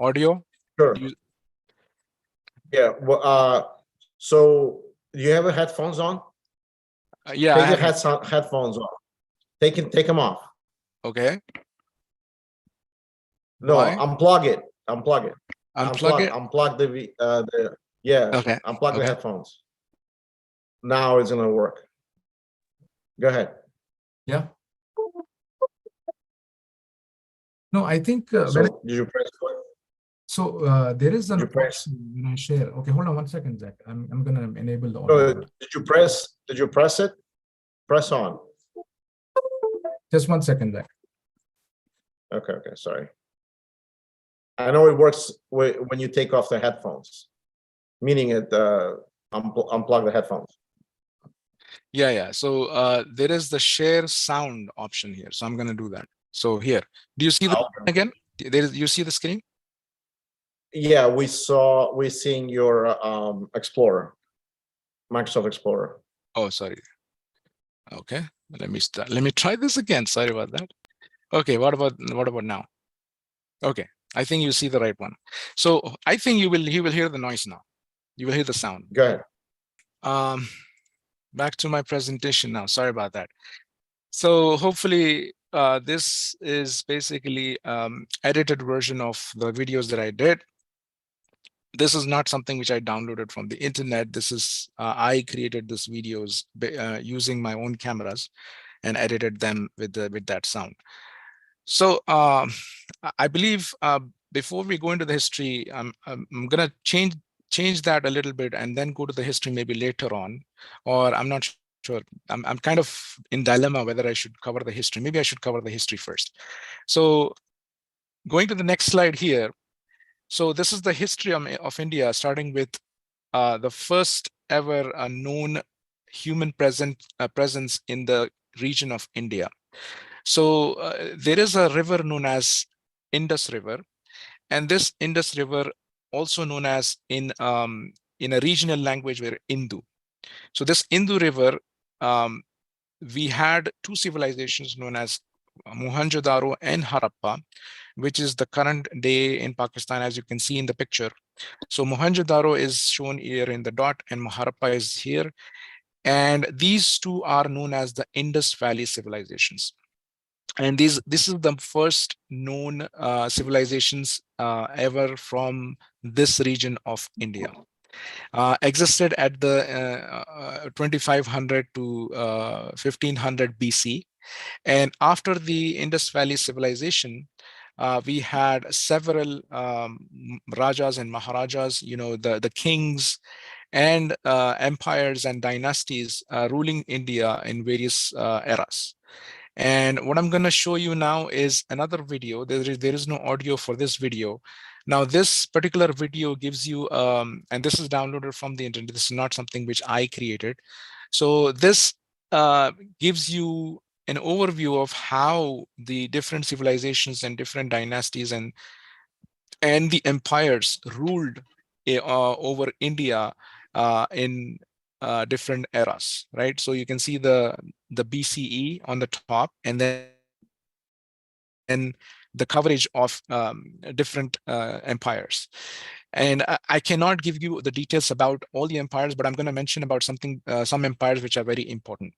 audio? Sure. Do you, Yeah. Well, so you have your headphones on? yeah, I Take your have. headphones off. Take them off. Okay. No, Why? unplug it. Unplug it. Unplug it. Unplug yeah. Okay. Unplug the Okay. headphones. Now it's gonna work. Go ahead. Yeah. No, I think So did you press play? so there is an You press. option when I share. Okay, hold on 1 second, Zach. I'm gonna enable the No, audio. did you press it? Press on. Just 1 second, Zach. Okay, sorry. I know it works when you take off the headphones, meaning it unplug the headphones. Yeah. So there is the share sound option here. So I'm going to do that. So here, do you see the again? You see the screen? Yeah, we're seeing your Explorer, Microsoft Explorer. Oh, sorry. Okay, let me start. Let me try this again. Sorry about that. Okay, what about now? Okay, I think you see the right one. So I think you will hear the noise now. You will hear the sound. Go ahead. Back to my presentation now. Sorry about that. So hopefully this is basically edited version of the videos that I did. This is not something which I downloaded from the internet. This is I created these videos using my own cameras and edited them with that sound. So I believe before we go into the history, I'm gonna change that a little bit and then go to the history maybe later on, or I'm not sure. I'm kind of in dilemma whether I should cover the history. Maybe I should cover the history first. So going to the next slide here. So this is the history of India, starting with the first ever known human presence in the region of India. So there is a river known as Indus River, and this Indus River also known as in a regional language where Indu. So this Indu River, we had two civilizations known as Mohenjo-daro and Harappa, which is the current day in Pakistan, as you can see in the picture. So Mohenjo-daro is shown here in the dot, and Harappa is here. And these two are known as the Indus Valley civilizations. And this is the first known civilizations ever from this region of India. Existed at the 2500 to 1500 BC. And after the Indus Valley civilization, we had several rajas and maharajas, the kings and empires and dynasties ruling India in various eras. And what I'm going to show you now is another video. There is no audio for this video. Now, this particular video gives you, and this is downloaded from the internet. This is not something which I created. So this gives you an overview of how the different civilizations and different dynasties and the empires ruled over India in different eras, right? So you can see the BCE on the top, and then the coverage of different empires. And I cannot give you the details about all the empires, but I'm going to mention about some empires which are very important.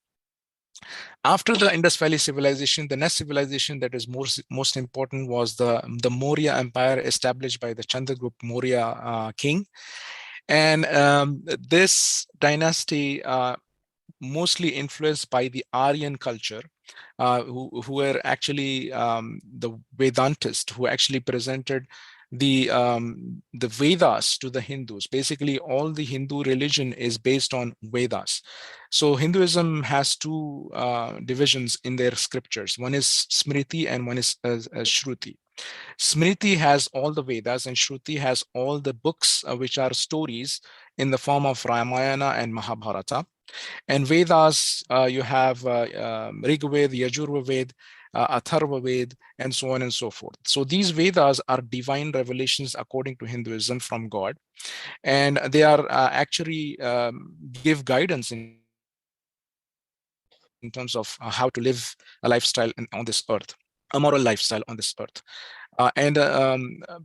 After the Indus Valley civilization, the next civilization that is most important was the Maurya Empire, established by the Chandragupta Maurya king. And this dynasty mostly influenced by the Aryan culture, who were actually the Vedantists, who actually presented the Vedas to the Hindus. Basically, all the Hindu religion is based on Vedas. So Hinduism has two divisions in their scriptures. One is Smriti and one is Shruti. Smriti has all the Vedas, and Shruti has all the books which are stories in the form of Ramayana and Mahabharata. And Vedas, you have Rig Veda, Yajur Veda, Atharva Veda, and so on and so forth. So these Vedas are divine revelations according to Hinduism from God, and they are actually give guidance in terms of how to live a lifestyle on this earth. a moral lifestyle on this earth.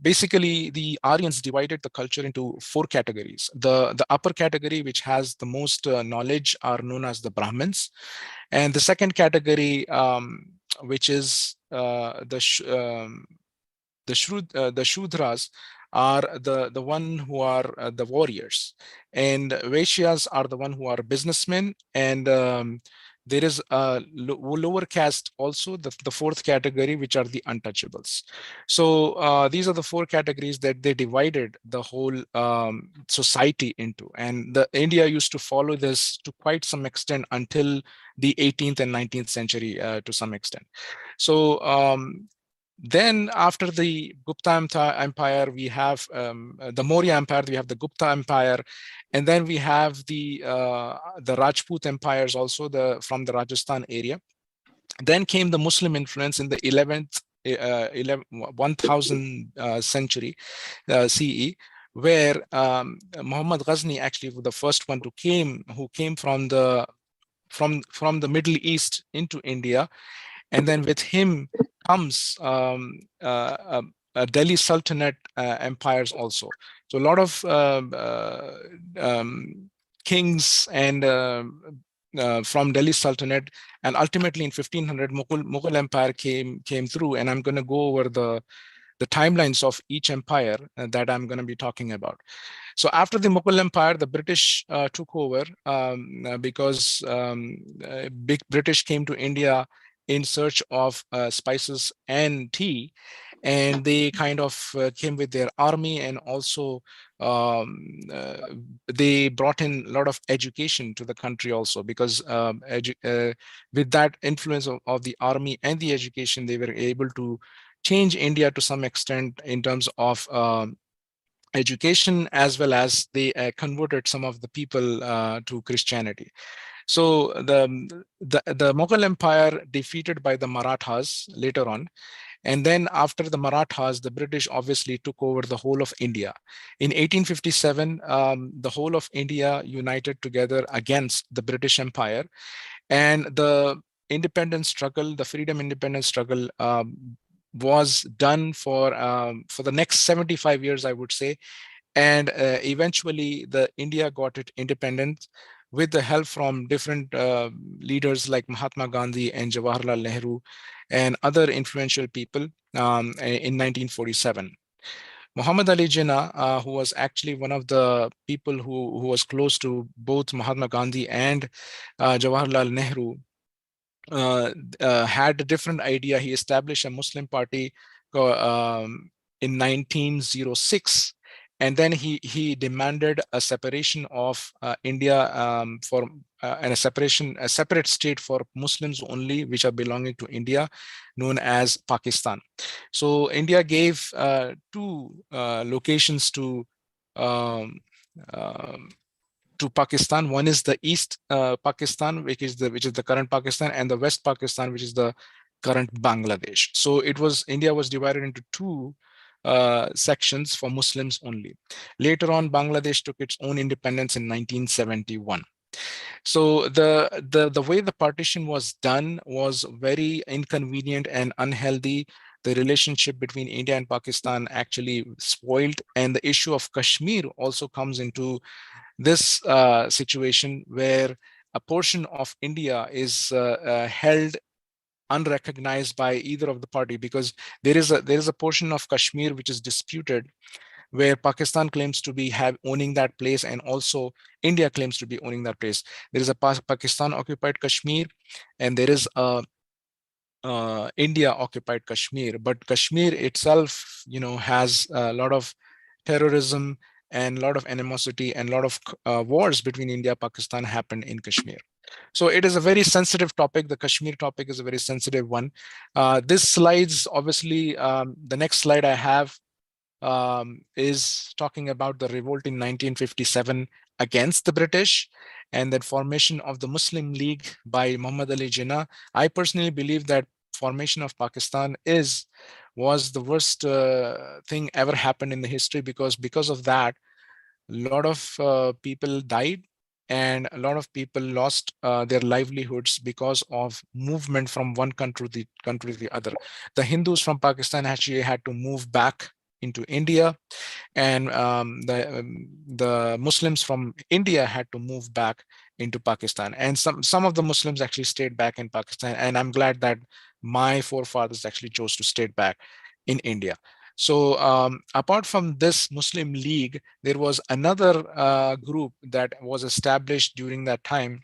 Basically, the Aryans divided the culture into four categories. The upper category, which has the most knowledge, are known as the Brahmins, and the second category, which is the Shudras, are the one who are the warriors, and Vaishyas are the one who are businessmen, and there is a lower caste also, the fourth category, which are the untouchables. So these are the four categories that they divided the whole society into, and the India used to follow this to quite some extent until the 18th and 19th century to some extent. So then after the Gupta Empire, we have the Maurya Empire, we have the Gupta Empire, and then we have the Rajput empires also, from the Rajasthan area. Then came the Muslim influence in the 11th, 1000 century CE, where Muhammad Ghazni actually was the first one who came from the Middle East into India, and then with him comes Delhi Sultanate empires also. So a lot of kings and from Delhi Sultanate, and ultimately in 1500 Mughal Empire came through, and I'm going to go over the timelines of each empire that I'm going to be talking about. So after the Mughal Empire, the British took over because big British came to India in search of spices and tea, and they kind of came with their army, and also they brought in a lot of education to the country also, because with that influence of the army and the education, they were able to change India to some extent in terms of education, as well as they converted some of the people to Christianity. So the Mughal Empire defeated by the Marathas later on, and then after the Marathas, the British obviously took over the whole of India. In 1857, the whole of India united together against the British Empire, and the independence struggle, the freedom independence struggle, was done for the next 75 years, I would say. And eventually the India got it independent with the help from different leaders like Mahatma Gandhi and Jawaharlal Nehru and other influential people in 1947. Muhammad Ali Jinnah, who was actually one of the people who was close to both Mahatma Gandhi and Jawaharlal Nehru, had a different idea. He established a Muslim party in 1906, and then he demanded a separation of India and a separate state for Muslims only, which are belonging to India, known as Pakistan. So India gave two locations um, um, to Pakistan. One is the East Pakistan, which is the current Pakistan, and the West Pakistan, which is the current Bangladesh. So India was divided into two sections for Muslims only. Later on, Bangladesh took its own independence in 1971. So the way the partition was done was very inconvenient and unhealthy. The relationship between India and Pakistan actually spoiled, and the issue of Kashmir also comes into this situation, where a portion of India is held unrecognized by either of the party, because there is a portion of Kashmir which is disputed, where Pakistan claims to be owning that place, and also India claims to be owning that place. There is a Pakistan occupied Kashmir, and there is a India occupied Kashmir, but Kashmir itself, has a lot of terrorism and a lot of animosity, and a lot of wars between India and Pakistan happened in Kashmir. So it is a very sensitive topic. The Kashmir topic is a very sensitive one. This slides, obviously, the next slide I have is talking about the revolt in 1957 against the British, and then formation of the Muslim League by Muhammad Ali Jinnah. I personally believe that formation of Pakistan was the worst thing ever happened in the history, because of that, a lot of people died, and a lot of people lost their livelihoods because of movement from one country to the other. The Hindus from Pakistan actually had to move back into India, and the Muslims from India had to move back into Pakistan. And some of the Muslims actually stayed back in Pakistan. And I'm glad that my forefathers actually chose to stay back in India. So apart from this Muslim League, there was another group that was established during that time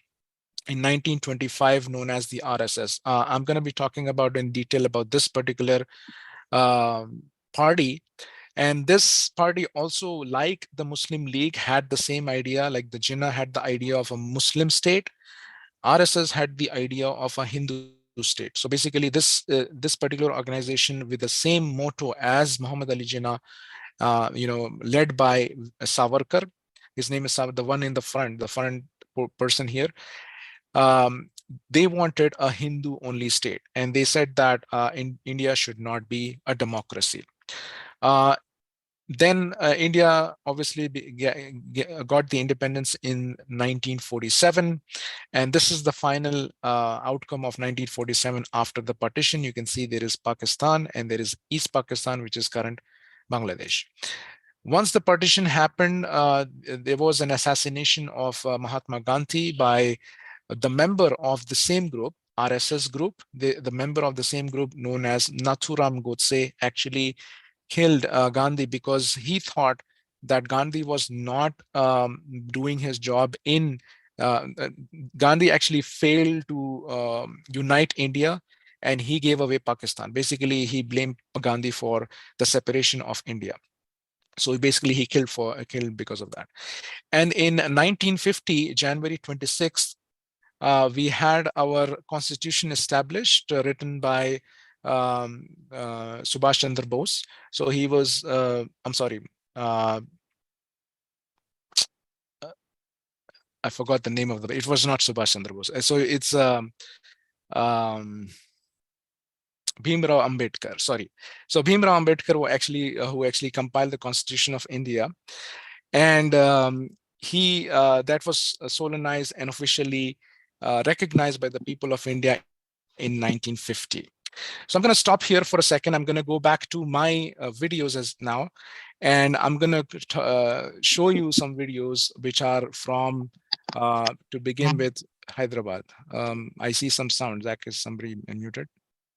in 1925 known as the RSS. I'm going to be talking about in detail about this particular party. And this party also, like the Muslim League, had the same idea, like the Jinnah had the idea of a Muslim state. RSS had the idea of a Hindu state. So basically, this particular organization with the same motto as Muhammad Ali Jinnah, led by Savarkar. His name is the one in the front person here. Um, they wanted a Hindu-only state, and they said that India should not be a democracy. Uh, then India obviously got the independence in 1947, and this is the final outcome of 1947 after the partition. You can see there is Pakistan and there is East Pakistan, which is current Bangladesh. Once the partition happened, there was an assassination of Mahatma Gandhi by the member of the same group, RSS group. The member of the same group known as Nathuram Godse actually killed Gandhi because he thought that Gandhi was not doing his job in Gandhi actually failed to unite India, and he gave away Pakistan. Basically, he blamed Gandhi for the separation of India. So basically, he killed because of that. And in 1950, January 26th, we had our constitution established, written by Subhash Chandra Bose. So he was, I'm sorry, uh, I forgot the name of it was not Subhash Chandra Bose. So it's um, Bhimrao Ambedkar, sorry. So Bhimrao Ambedkar who actually compiled the Constitution of India. And he that was solemnized and officially recognized by the people of India in 1950. So I'm going to stop here for a second. I'm going to go back to my videos as now, and I'm going to show you some videos which are from, to begin with, Hyderabad. I see some sound. Zach, is somebody unmuted?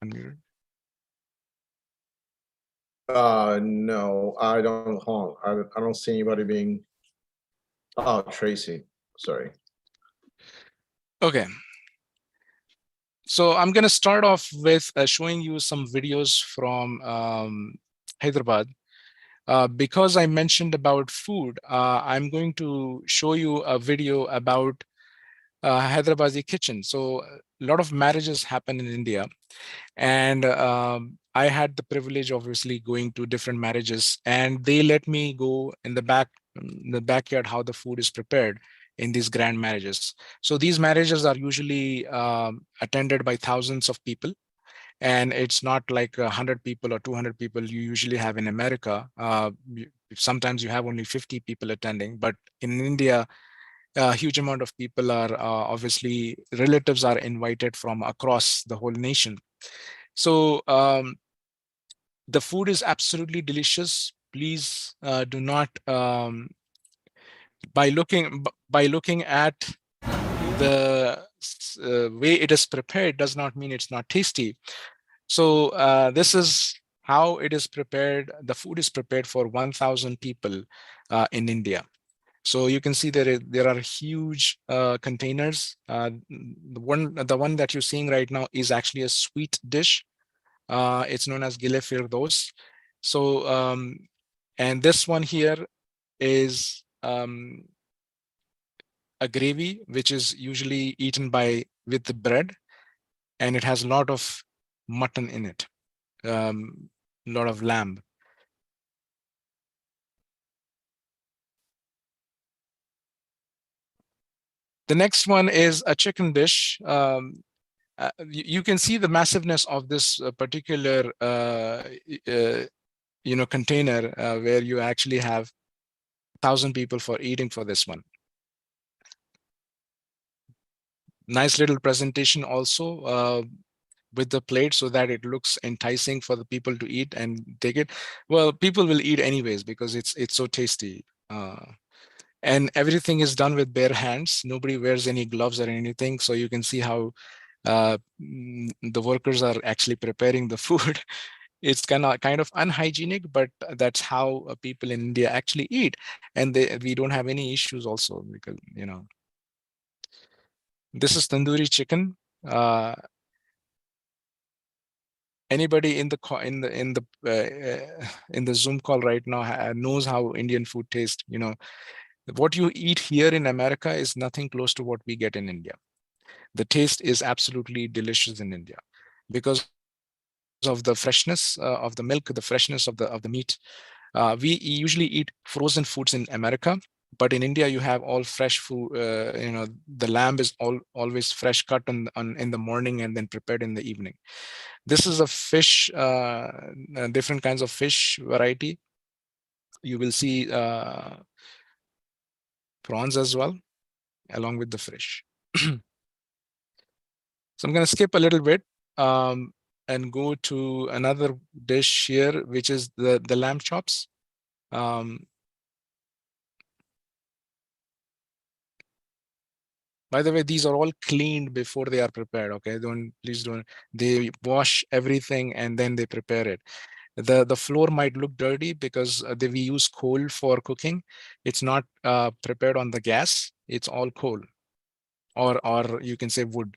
Unmuted? No, I don't. Hold on. I don't see anybody being. Oh, Tracy. Sorry. Okay. So I'm going to start off with showing you some videos from Hyderabad. Because I mentioned about food, I'm going to show you a video about Hyderabadi kitchen. So a lot of marriages happen in India, and I had the privilege, obviously, going to different marriages, and they let me go in the backyard, how the food is prepared in these grand marriages. So these marriages are usually attended by thousands of people, and it's not like 100 people or 200 people you usually have in America. Sometimes you have only 50 people attending, but in India, a huge amount of people are obviously relatives are invited from across the whole nation. So the food is absolutely delicious. Please do not by looking at the way it is prepared does not mean it's not tasty. So this is how it is prepared. The food is prepared for 1,000 people in India. So you can see there are huge containers. The one that you're seeing right now is actually a sweet dish. It's known as Gile Firdos. So and this one here is a gravy, which is usually eaten with the bread, and it has a lot of mutton in it, a lot of lamb. The next one is a chicken dish. You can see the massiveness of this particular container where you actually have 1,000 people for eating for this one. Nice little presentation also with the plate so that it looks enticing for the people to eat and take it. Well, people will eat anyways because it's so tasty. And everything is done with bare hands. Nobody wears any gloves or anything. So you can see how the workers are actually preparing the food. It's kind of unhygienic, but that's how people in India actually eat. And we don't have any issues also because, this is tandoori chicken. Anybody in the in the Zoom call right now knows how Indian food tastes. What you eat here in America is nothing close to what we get in India. The taste is absolutely delicious in India because of the freshness of the milk, the freshness of the meat. We usually eat frozen foods in America, but in India you have all fresh food. The lamb is always fresh cut in the morning and then prepared in the evening. This is a fish, different kinds of fish variety. You will see prawns as well, along with the fish. So I'm going to skip a little bit and go to another dish here, which is the lamb chops. Um, by the way, these are all cleaned before they are prepared. Okay, please don't. They wash everything and then they prepare it. The floor might look dirty because we use coal for cooking. It's not prepared on the gas. It's all coal, or you can say wood.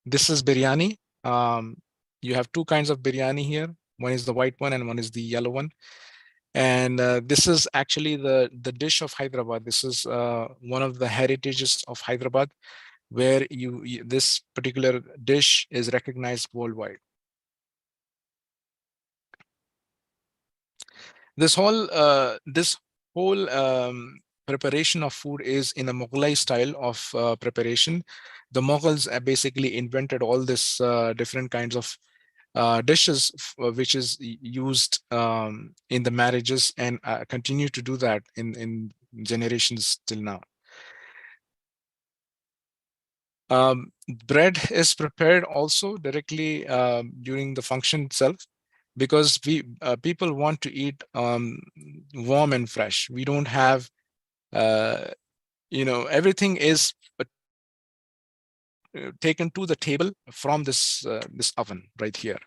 This is biryani. You have two kinds of biryani here. One is the white one and one is the yellow one. And this is actually the dish of Hyderabad. This is one of the heritages of Hyderabad, where this particular dish is recognized worldwide. This whole preparation of food is in a Mughlai style of preparation. The Mughals basically invented all this different kinds of dishes which is used in the marriages and continue to do that in generations till now. Bread is prepared also directly during the function itself because people want to eat warm and fresh. We don't have everything is taken to the table from this oven right here.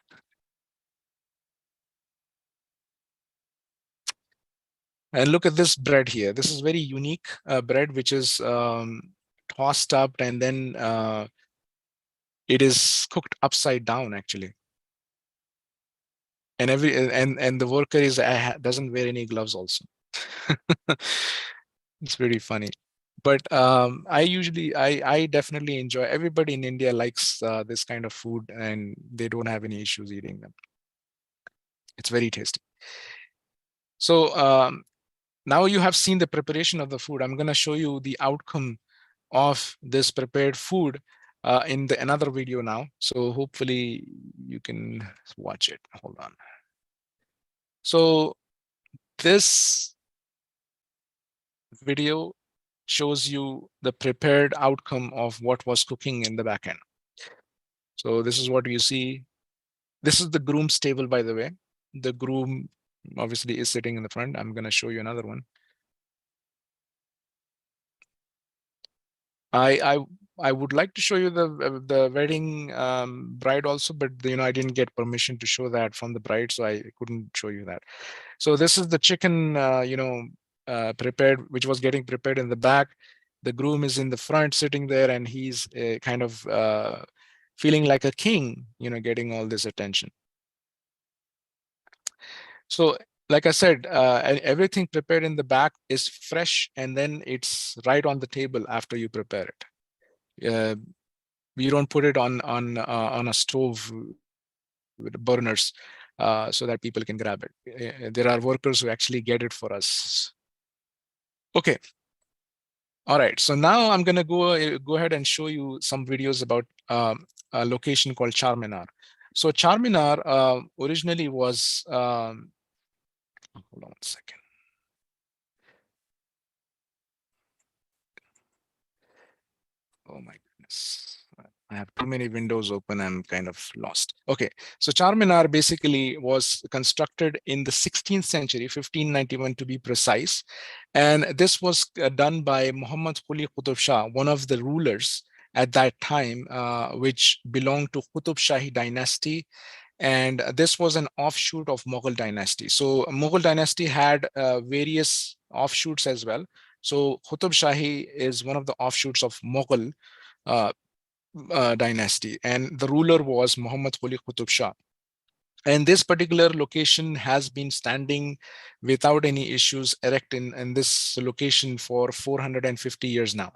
And look at this bread here. This is very unique bread, which is tossed up and then it is cooked upside down actually. And the worker doesn't wear any gloves also. It's pretty funny. But I definitely enjoy. Everybody in India likes this kind of food, and they don't have any issues eating them. It's very tasty. So now you have seen the preparation of the food. I'm going to show you the outcome of this prepared food in another video now. So hopefully you can watch it. Hold on. So this video shows you the prepared outcome of what was cooking in the back end. So this is what you see. This is the groom's table, by the way. The groom obviously is sitting in the front. I'm going to show you another one. I would like to show you the wedding bride also, but I didn't get permission to show that from the bride, so I couldn't show you that. So this is the chicken, prepared, which was getting prepared in the back. The groom is in the front, sitting there, and he's kind of feeling like a king, getting all this attention. So, like I said, everything prepared in the back is fresh, and then it's right on the table after you prepare it. We don't put it on a stove with burners so that people can grab it. There are workers who actually get it for us. Okay. All right. So now I'm going to go ahead and show you some videos about a location called Charminar. So Charminar originally was, hold on one second. Oh my goodness. I have too many windows open. I'm kind of lost. Okay, so Charminar basically was constructed in the 16th century, 1591 to be precise. And this was done by Muhammad Quli Qutub Shah, one of the rulers at that time, which belonged to Qutub Shahi dynasty. And this was an offshoot of Mughal dynasty. So Mughal dynasty had various offshoots as well. So Qutub Shahi is one of the offshoots of Mughal uh, dynasty, and the ruler was Muhammad Quli Qutub Shah. And this particular location has been standing without any issues erect in this location for 450 years now.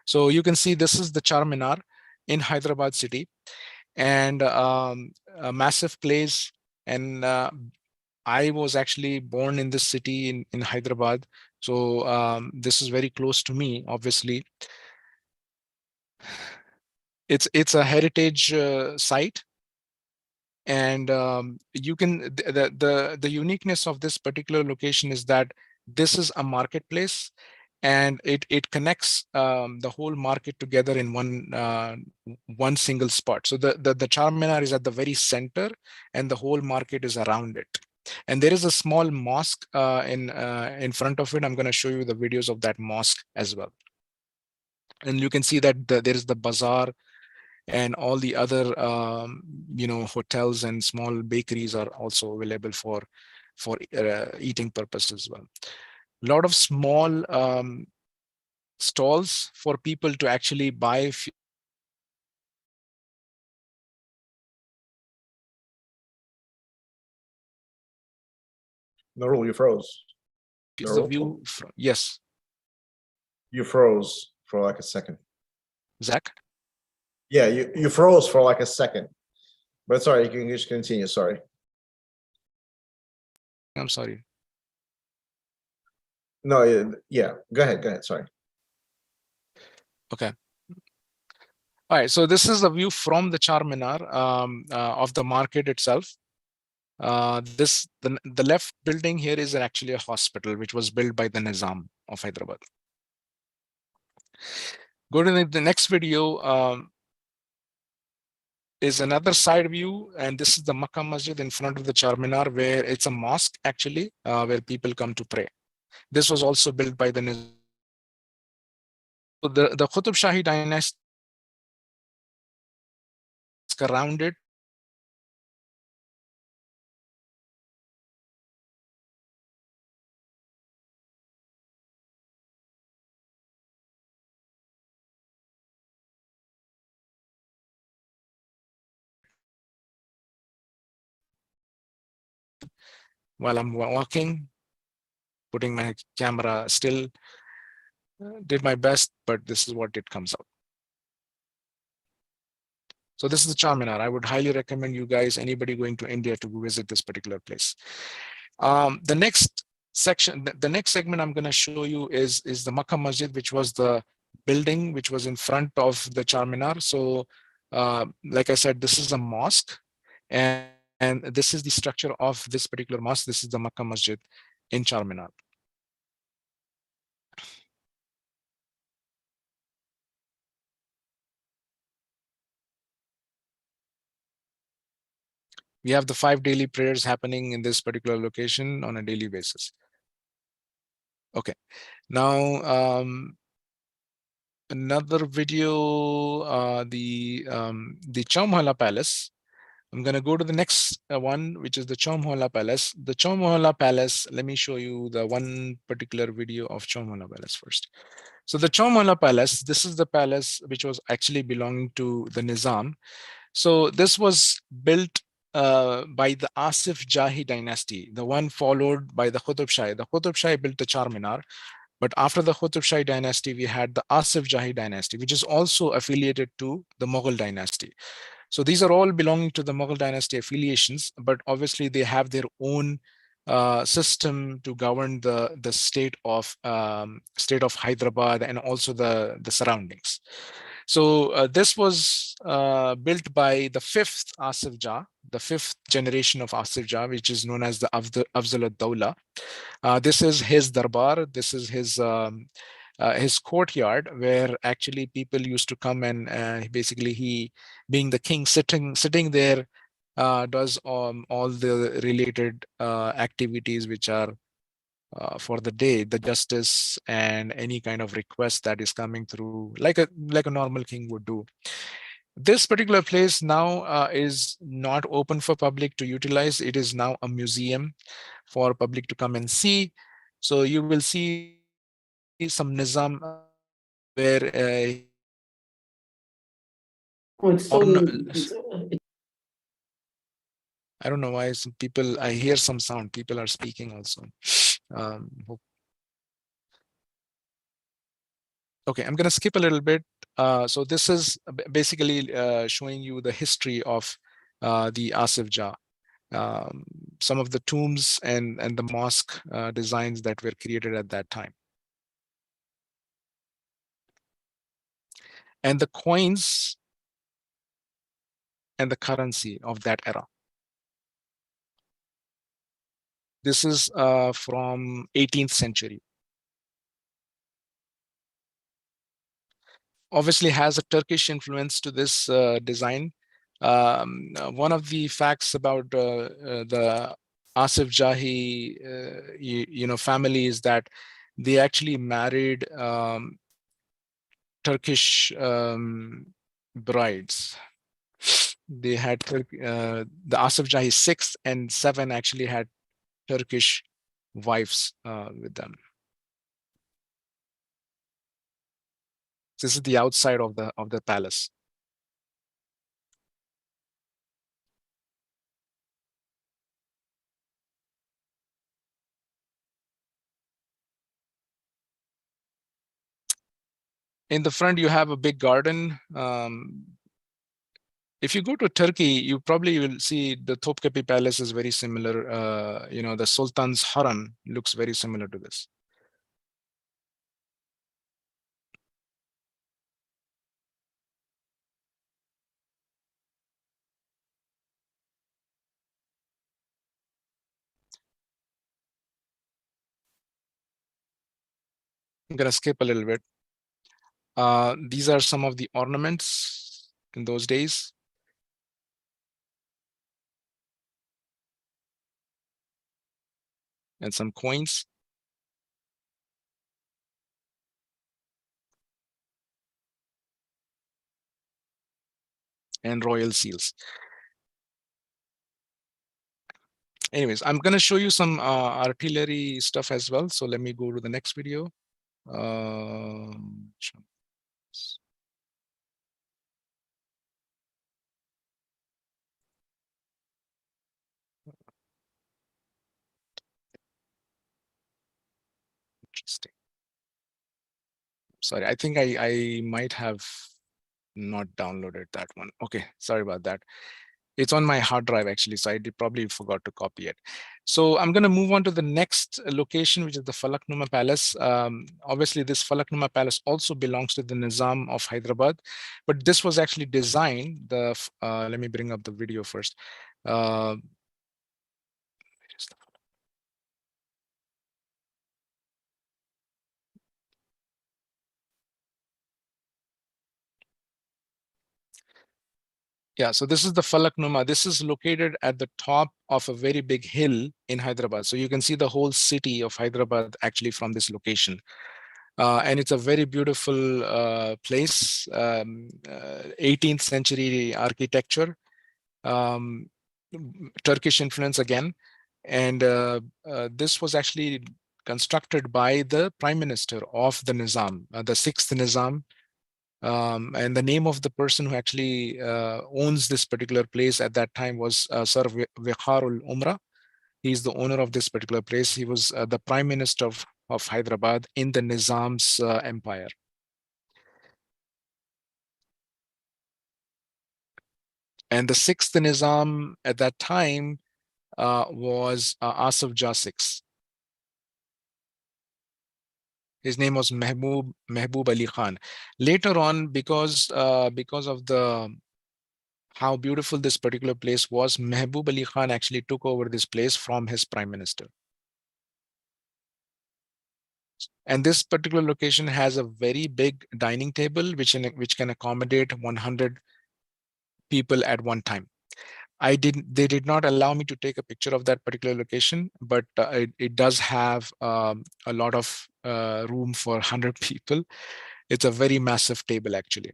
So you can see this is the Charminar in Hyderabad city, and a massive place. And I was actually born in this city in Hyderabad. So this is very close to me, obviously. It's a heritage site, and you can the uniqueness of this particular location is that this is a marketplace, and it connects the whole market together in one single spot. So the Charminar is at the very center, and the whole market is around it. And there is a small mosque in front of it. I'm going to show you the videos of that mosque as well. And you can see that there is the bazaar, and all the other hotels and small bakeries are also available for eating purposes as well. A lot of small stalls for people to actually buy. Nourul, you froze. Is the Nourul? view from, yes, You froze for like a second. Zach? Yeah, you froze for like a second. But sorry, you can just continue. Sorry. I'm sorry. No, yeah. Go ahead. Sorry. Okay. All right, so this is the view from the Charminar of the market itself. The left building here is actually a hospital, which was built by the Nizam of Hyderabad. Go to the next video. Is another side view, and this is the Makkah Masjid in front of the Charminar, where it's a mosque actually, where people come to pray. This was also built by the Nizam. The Qutub Shahi dynasty around it. While I'm walking, putting my camera still, did my best, but this is what it comes out. So this is the Charminar. I would highly recommend you guys, anybody going to India, to visit this particular place. The next section, the next segment I'm going to show you is the Makkah Masjid, which was the building which was in front of the Charminar. So like I said, this is a mosque, and this is the structure of this particular mosque. This is the Makkah Masjid in Charminar. We have the 5 daily prayers happening in this particular location on a daily basis. Okay, now another video, the Chowmahalla Palace. I'm going to go to the next one, which is the Chowmahalla Palace. The Chowmahalla Palace, let me show you the one particular video of Chowmahalla Palace first. So the Chowmahalla Palace, this is the palace which was actually belonging to the Nizam. So this was built by the Asif Jahi dynasty, the one followed by the Qutub Shahi. The Qutub Shahi built the Charminar, but after the Qutub Shahi dynasty, we had the Asif Jahi dynasty, which is also affiliated to the Mughal dynasty. So these are all belonging to the Mughal dynasty affiliations, but obviously they have their own system to govern the state of Hyderabad and also the surroundings. So this was built by the fifth Asif Jah, the fifth generation of Asif Jah, which is known as the Afzal ad-Dawla. This is his darbar. This is his his courtyard, where actually people used to come and basically he, being the king, sitting there, does all the related activities which are for the day, the justice and any kind of request that is coming through, like a normal king would do. This particular place now is not open for public to utilize. It is now a museum for public to come and see. So you will see some Nizam where Oh, it's or no, so. I don't know why some people, I hear some sound. People are speaking also. Okay, I'm going to skip a little bit. So this is basically showing you the history of the Asif Jah. Um, some of the tombs and the mosque designs that were created at that time. And the coins and the currency of that era. This is from 18th century. Obviously has a Turkish influence to this design. One of the facts about the Asif Jahi, family is that they actually married Turkish brides. They had the Asif Jahi 6 and 7 actually had Turkish wives with them. This is the outside of the palace. In the front, you have a big garden. If you go to Turkey, you probably will see the Topkapi Palace is very similar. The Sultan's Haram looks very similar to this. I'm going to skip a little bit. These are some of the ornaments in those days. And some coins. And royal seals. Anyways, I'm going to show you some artillery stuff as well. So let me go to the next video. Interesting. Sorry, I think I might have not downloaded that one. Okay, sorry about that. It's on my hard drive actually, so I probably forgot to copy it. So I'm going to move on to the next location, which is the Falaknuma Palace. Obviously, this Falaknuma Palace also belongs to the Nizam of Hyderabad, but this was actually designed. Let me bring up the video first. Yeah, so this is the Falaknuma. This is located at the top of a very big hill in Hyderabad. So you can see the whole city of Hyderabad actually from this location. And it's a very beautiful place, 18th century architecture, Turkish influence again. And this was actually constructed by the prime minister of the Nizam, the sixth Nizam. And the name of the person who actually owns this particular place at that time was Sir Vikharul Umrah. He's the owner of this particular place. He was the prime minister of Hyderabad in the Nizam's empire. And the sixth Nizam at that time was Asif Jah six. His name was Mehboob Ali Khan. Later on, because of the how beautiful this particular place was, Mehboob Ali Khan actually took over this place from his prime minister. And this particular location has a very big dining table, which can accommodate 100 people at one time. They did not allow me to take a picture of that particular location, but it does have a lot of room for 100 people. It's a very massive table, actually.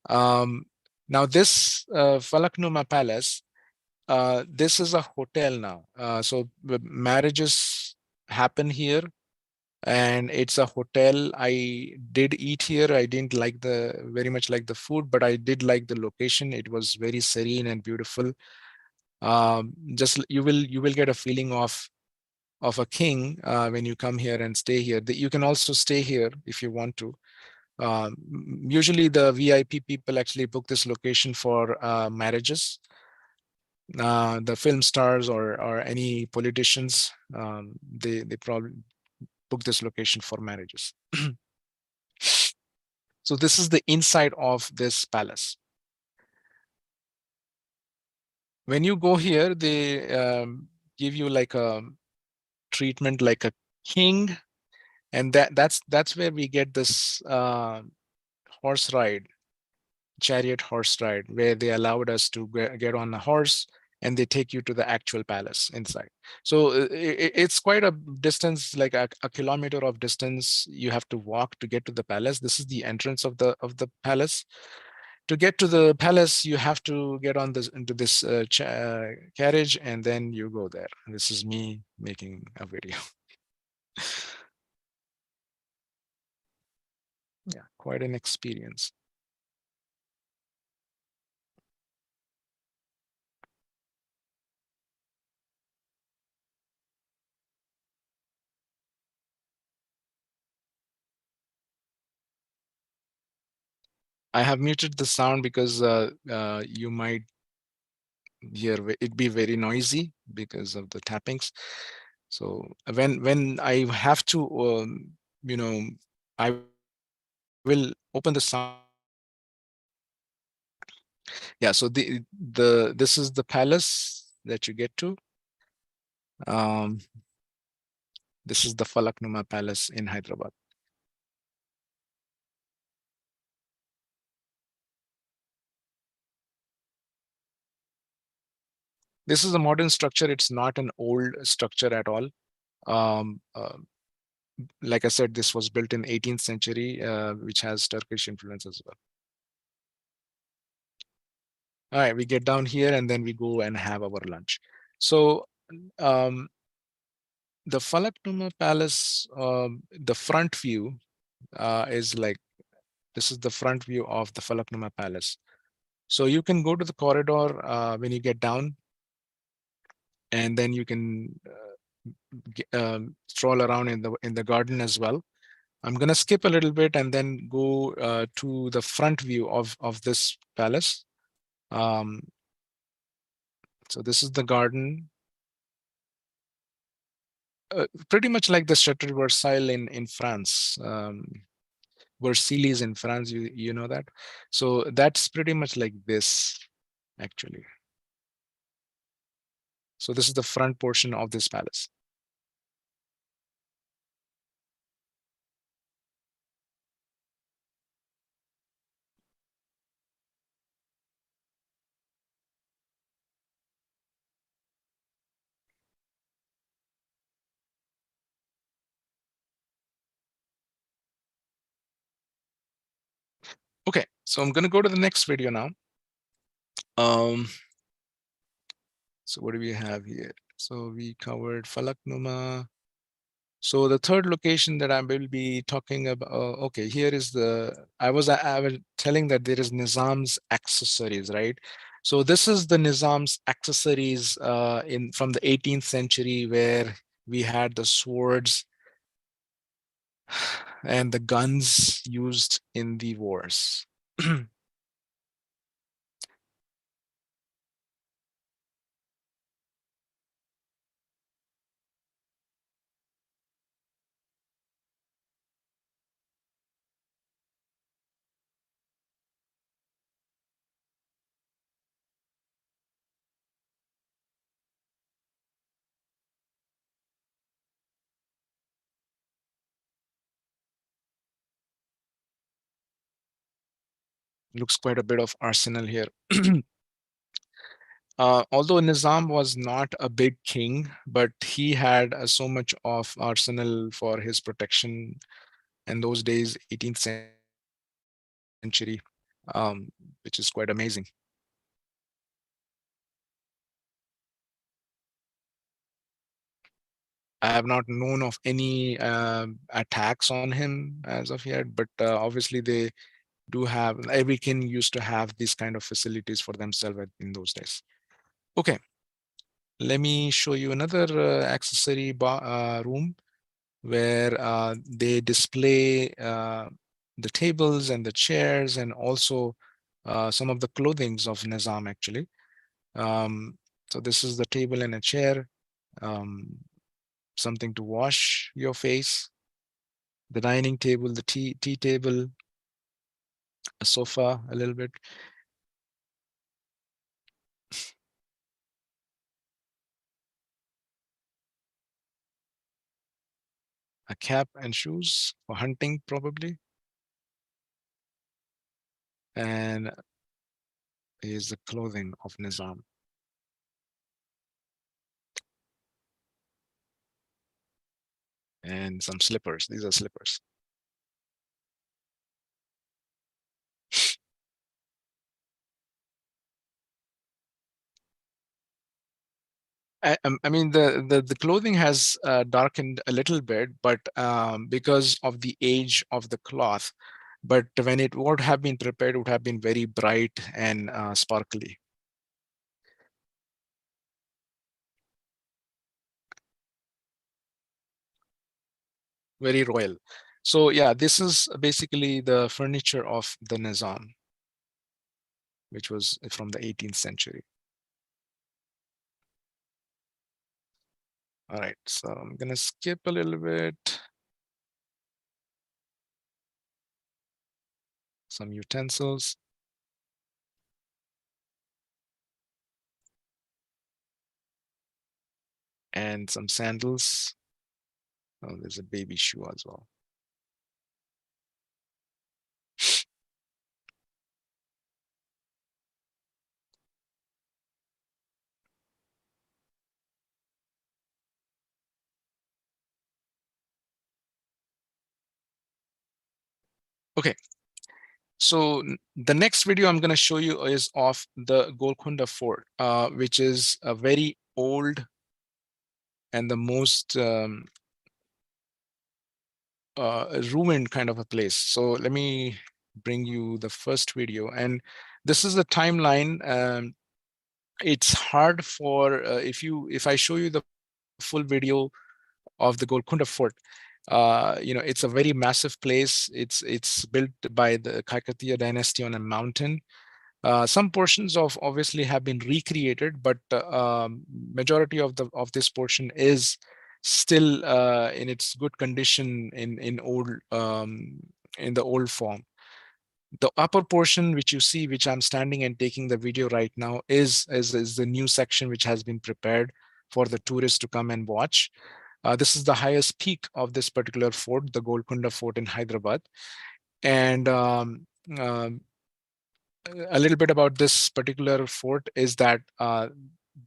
Now, this Falaknuma Palace, this is a hotel now. So marriages happen here, and it's a hotel. I did eat here. I didn't like very much like the food, but I did like the location. It was very serene and beautiful. Just you will get a feeling of a king when you come here and stay here. You can also stay here if you want to. Usually the VIP people actually book this location for marriages. The film stars or any politicians, they probably book this location for marriages. So this is the inside of this palace. When you go here, they give you like a treatment like a king, and that's where we get this horse ride, chariot horse ride, where they allowed us to get on a horse and they take you to the actual palace inside. So it's quite a distance, like a kilometer of distance you have to walk to get to the palace. This is the entrance of the palace. To get to the palace, you have to get on this into this carriage, and then you go there. This is me making a video. Yeah, quite an experience. I have muted the sound because you might hear it be very noisy because of the tappings. So when I have to, you know, I will open the sound. Yeah. So this is the palace that you get to. Um, this is the Falaknuma Palace in Hyderabad. This is a modern structure. It's not an old structure at all. Um, uh, like I said, this was built in 18th century, which has Turkish influence as well. All right, we get down here and then we go and have our lunch. So um, the Falaknuma Palace, the front view is like, this is the front view of the Falaknuma Palace. So you can go to the corridor when you get down, and then you can stroll around in the garden as well. I'm going to skip a little bit and then go to the front view of this palace. Um, so this is the garden. Pretty much like the Château Versailles in France. Versailles in France, you know that. So that's pretty much like this, actually. So this is the front portion of this palace. Okay, so I'm going to go to the next video now. So what do we have here? So we covered Falaknuma. So the third location that I will be talking about, okay, here is I was telling that there is Nizam's accessories, right? So this is the Nizam's accessories from the 18th century, where we had the swords and the guns used in the wars. looks quite a bit of arsenal here. Although Nizam was not a big king, but he had so much of arsenal for his protection in those days, 18th century, which is quite amazing. I have not known of any attacks on him as of yet, but obviously they do have, every king used to have these kind of facilities for themselves in those days. Okay, let me show you another accessory room where they display the tables and the chairs and also some of the clothings of Nizam actually. So this is the table and a chair, something to wash your face, the dining table, the tea table, a sofa a little bit. A cap and shoes for hunting probably. And here's the clothing of Nizam. And some slippers. These are slippers. I mean, the clothing has darkened a little bit, but because of the age of the cloth. But when it would have been prepared, it would have been very bright and sparkly. Very royal. So yeah, this is basically the furniture of the Nizam, which was from the 18th century. All right, so I'm gonna skip a little bit. Some utensils. And some sandals. Oh, there's a baby shoe as well. Okay, so the next video I'm going to show you is of the Golconda Fort, which is a very old and the most ruined kind of a place. So let me bring you the first video, and this is the timeline. It's hard for if I show you the full video of the Golconda Fort. It's a very massive place. It's built by the Kakatiya dynasty on a mountain. Some portions of obviously have been recreated, but majority of this portion is still in its good condition in the old form. The upper portion which you see, which I'm standing and taking the video right now, is the new section which has been prepared for the tourists to come and watch. This is the highest peak of this particular fort, the Golconda Fort in Hyderabad. And a little bit about this particular fort is that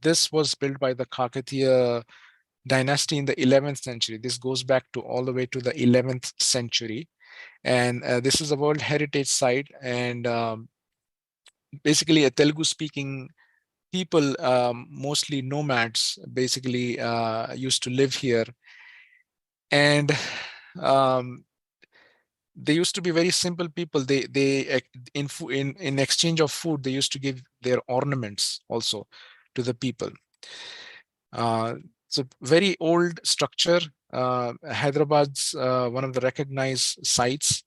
this was built by the Kakatiya dynasty in the 11th century. This goes back to all the way to the 11th century. And this is a World Heritage Site. And basically a Telugu speaking people, mostly nomads, basically used to live here. And they used to be very simple people. They in exchange of food, they used to give their ornaments also to the people. So very old structure. Hyderabad's one of the recognized sites.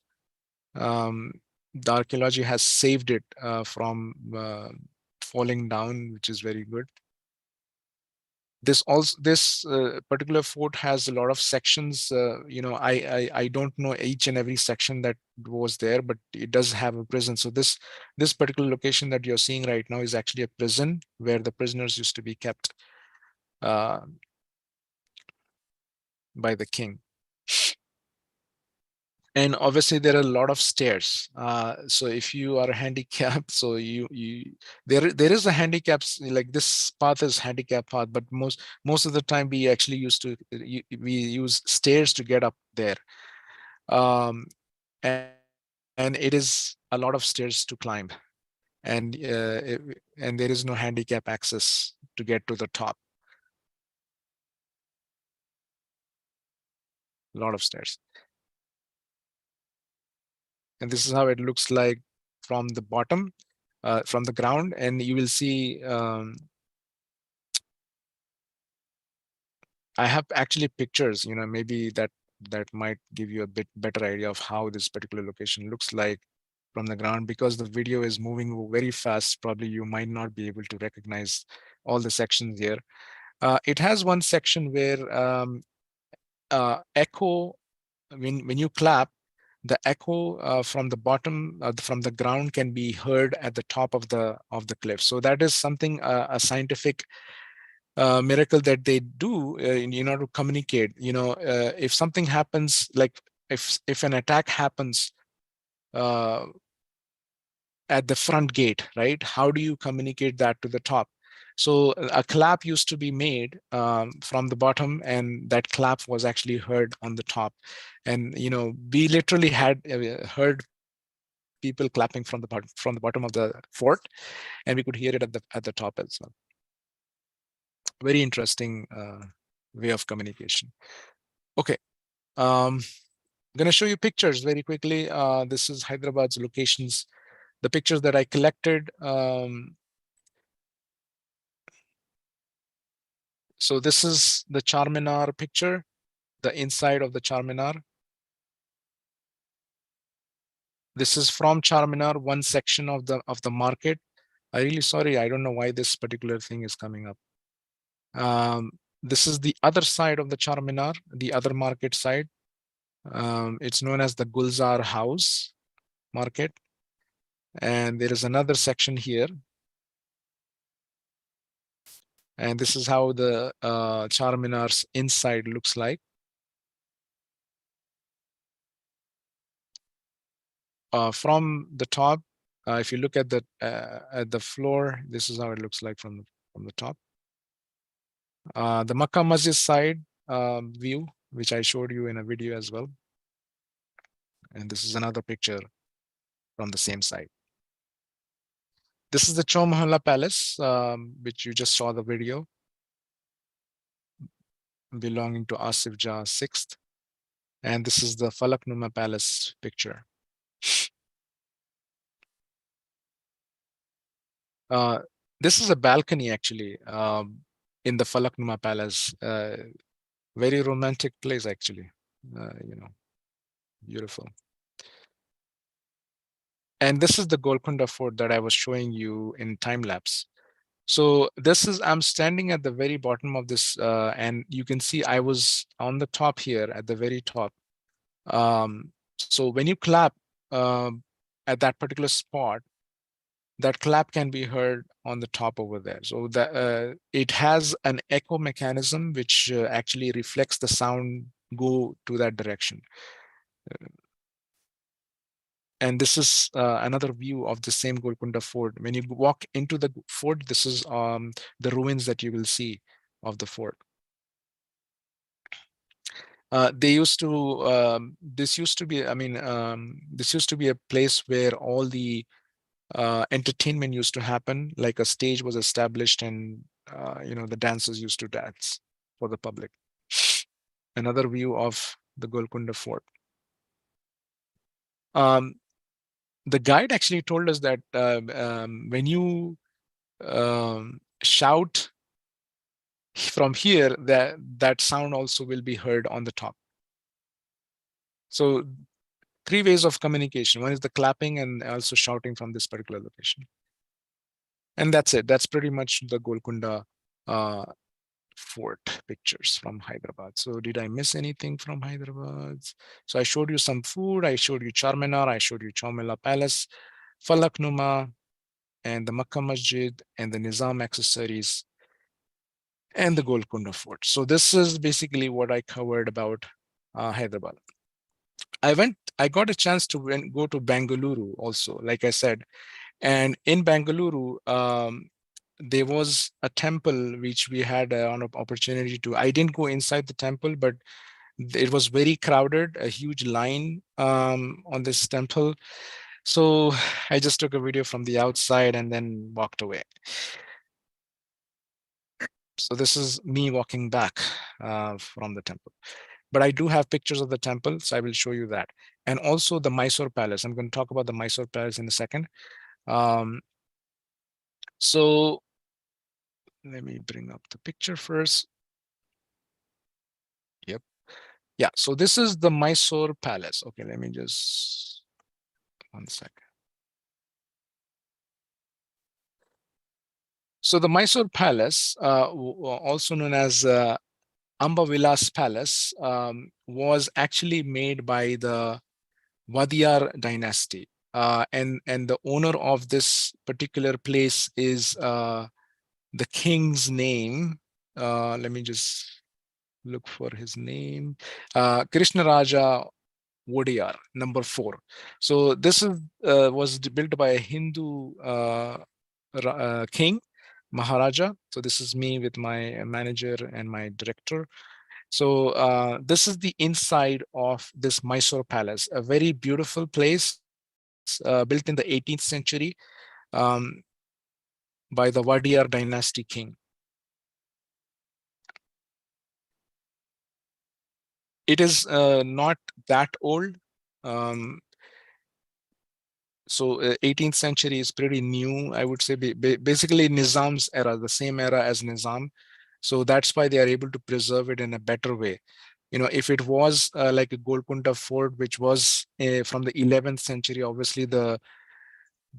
The archaeology has saved it from falling down, which is very good. This particular fort has a lot of sections. I don't know each and every section that was there, but it does have a prison. So this particular location that you're seeing right now is actually a prison where the prisoners used to be kept by the king. And obviously there are a lot of stairs. So if you are handicapped, so there is a handicaps, like this path is handicap path, but most of the time we actually we use stairs to get up there. Um, and it is a lot of stairs to climb, and and there is no handicap access to get to the top. A lot of stairs. And this is how it looks like from the bottom, from the ground, and you will see I have actually pictures, maybe that might give you a bit better idea of how this particular location looks like from the ground. Because the video is moving very fast, probably you might not be able to recognize all the sections here. It has one section where echo, when you clap, the echo from the bottom, from the ground, can be heard at the top of the cliff. So that is something, a scientific miracle that they do in order to communicate. If something happens, like if an attack happens uh, at the front gate, right? How do you communicate that to the top? So a clap used to be made from the bottom, and that clap was actually heard on the top. And we literally had heard people clapping from the bottom of the fort, and we could hear it at the top as well. Very interesting way of communication. Okay, I'm going to show you pictures very quickly. This is Hyderabad's locations, the pictures that I collected. So this is the Charminar picture, the inside of the Charminar. This is from Charminar, one section of the market. I really sorry, I don't know why this particular thing is coming up. This is the other side of the Charminar, the other market side. It's known as the Gulzar House market. And there is another section here. And this is how the Charminar's inside looks like. From the top, if you look at the floor, this is how it looks like from the top. The Makkah Masjid side view, which I showed you in a video as well. And this is another picture from the same side. This is the Chau Mahalla Palace, which you just saw the video, belonging to Asif Jah VI. And this is the Falak Numa Palace picture. This is a balcony, actually, in the Falak Numa Palace. Very romantic place, actually. Beautiful. And this is the Golconda Fort that I was showing you in time lapse. So I'm standing at the very bottom of this, and you can see I was on the top here at the very top. So when you clap at that particular spot, that clap can be heard on the top over there. So it has an echo mechanism which actually reflects the sound go to that direction. And this is another view of the same Golconda Fort. When you walk into the fort, this is the ruins that you will see of the fort. This used to be, this used to be a place where all the entertainment used to happen. Like a stage was established, and the dancers used to dance for the public. Another view of the Golconda Fort. The guide actually told us that when you shout from here, that sound also will be heard on the top. So 3 ways of communication. One is the clapping and also shouting from this particular location. And that's it. That's pretty much the Golconda fort pictures from Hyderabad. So did I miss anything from Hyderabad? So I showed you some food. I showed you Charminar. I showed you Chaumila Palace, Falak Numa, and the Makkah Masjid, and the Nizam accessories, and the Golconda Fort. So this is basically what I covered about Hyderabad. I got a chance to go to Bengaluru also, like I said. And in Bengaluru, there was a temple which we had an opportunity to. I didn't go inside the temple, but it was very crowded, a huge line on this temple. So I just took a video from the outside and then walked away. So this is me walking back from the temple. But I do have pictures of the temple, so I will show you that. And also the Mysore Palace. I'm going to talk about the Mysore Palace in a second. Um, so let me bring up the picture first. Yep. Yeah, so this is the Mysore Palace. Okay, let me just, 1 second. So the Mysore Palace, also known as Ambavilas Palace, was actually made by the Wadiyar dynasty. And the owner of this particular place is the king's name. Let me just look for his name. Krishna Raja Wodiyar, number 4. So this is was built by a Hindu king, Maharaja. So this is me with my manager and my director. So this is the inside of this Mysore Palace, a very beautiful place built in the 18th century um, by the Wadiyar dynasty king. It is not that old. Um, so 18th century is pretty new, I would say. Basically Nizam's era, the same era as Nizam. So that's why they are able to preserve it in a better way. You know, if it was like a Golconda Fort, which was from the 11th century, obviously the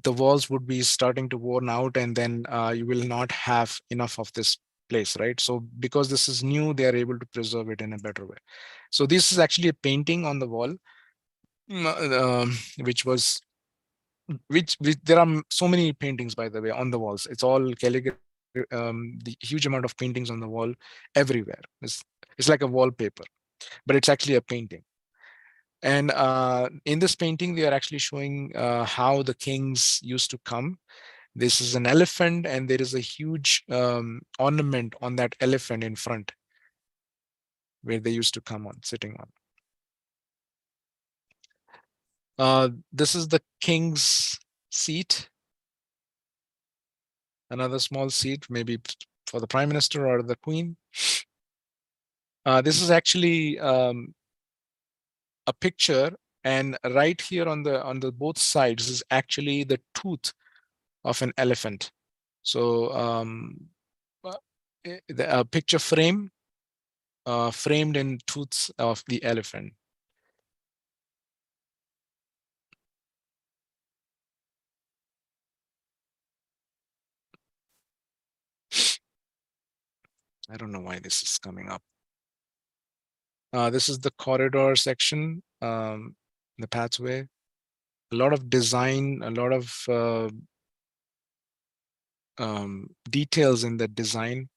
walls would be starting to worn out, and then you will not have enough of this place, right? So because this is new, they are able to preserve it in a better way. So this is actually a painting on the wall, which was which there are so many paintings, by the way, on the walls. It's all calligraphy, the huge amount of paintings on the wall everywhere. It's like a wallpaper, but it's actually a painting. And in this painting, they are actually showing how the kings used to come. This is an elephant, and there is a huge ornament on that elephant in front where they used to come on, sitting on. This is the king's seat, another small seat, maybe for the prime minister or the queen. This is actually a picture, and right here on the both sides is actually the tooth of an elephant. So a picture frame framed in tooths of the elephant. I don't know why this is coming up. This is the corridor section, the pathway. A lot of design, a lot of details in the design.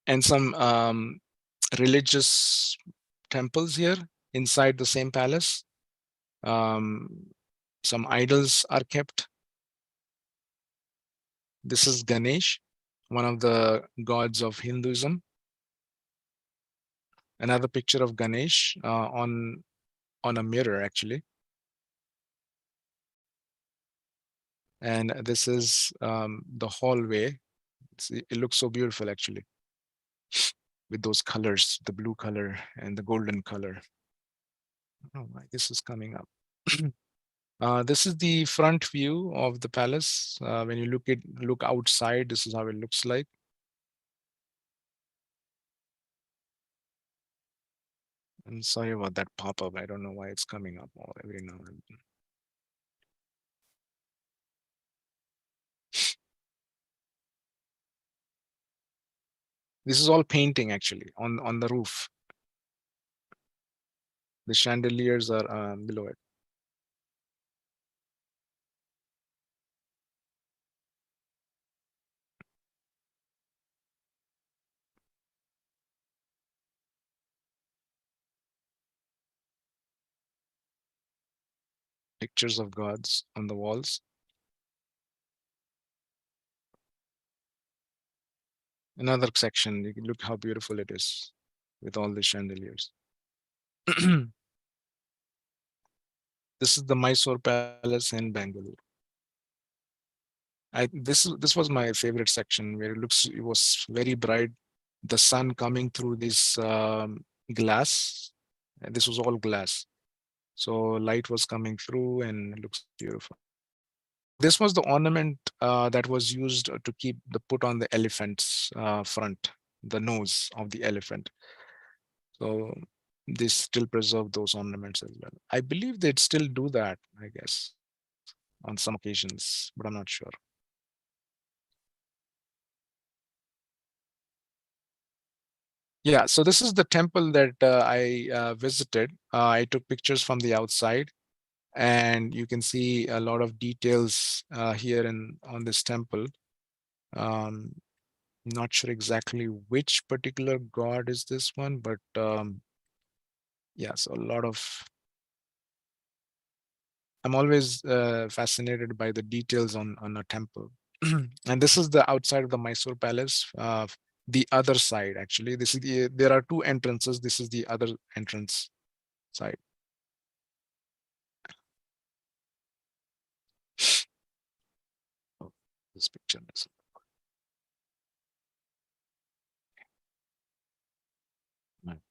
And some religious temples here inside the same palace. Some idols are kept. This is Ganesh, one of the gods of Hinduism. Another picture of Ganesh on a mirror, actually. And this is the hallway. It looks so beautiful, actually, with those colors, the blue color and the golden color. I don't know why this is coming up. This is the front view of the palace. When you look outside, this is how it looks like. I'm sorry about that pop-up. I don't know why it's coming up every now and then. This is all painting, actually, on the roof. The chandeliers are below it. Pictures of gods on the walls. Another section, you can look how beautiful it is with all the chandeliers. This is the Mysore Palace in Bangalore. This was my favorite section where it was very bright. The sun coming through this glass. And this was all glass. So light was coming through and it looks beautiful. This was the ornament that was used to keep the put on the elephant's front, the nose of the elephant. So they still preserve those ornaments as well. I believe they'd still do that, I guess, on some occasions, but I'm not sure. Yeah, so this is the temple that I visited. I took pictures from the outside, and you can see a lot of details here on this temple. Um, not sure exactly which particular god is this one, but yeah, so a lot of. I'm always fascinated by the details on a temple. And this is the outside of the Mysore Palace. The other side, actually, there are two entrances. This is the other entrance side. Oh, this picture.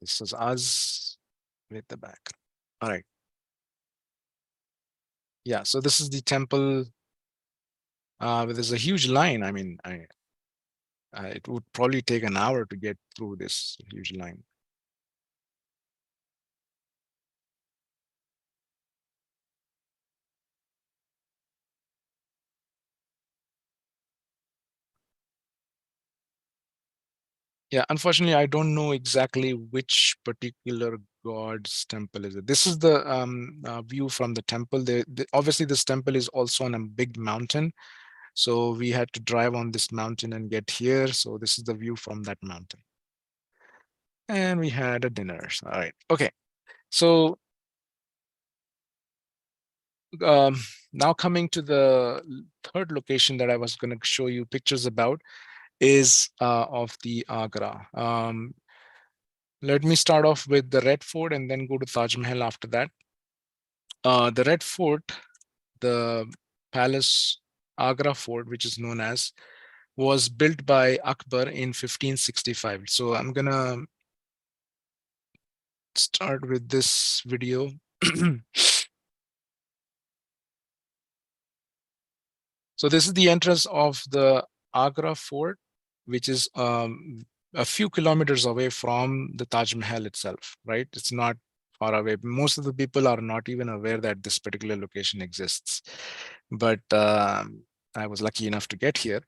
This is us with the back. All right. Yeah, so this is the temple. There's a huge line. I mean, it would probably take an hour to get through this huge line. Yeah, unfortunately, I don't know exactly which particular god's temple is it. This is the view from the temple. Obviously, this temple is also on a big mountain. So we had to drive on this mountain and get here. So this is the view from that mountain. And we had a dinner. All right. Okay. So um, now coming to the third location that I was going to show you pictures about is of the Agra. Let me start off with the Red Fort and then go to Taj Mahal after that. The Red Fort, the palace Agra Fort, which is known as, was built by Akbar in 1565. So I'm gonna start with this video. So this is the entrance of the Agra Fort, which is a few kilometers away from the Taj Mahal itself, right? It's not far away. Most of the people are not even aware that this particular location exists. But I was lucky enough to get here.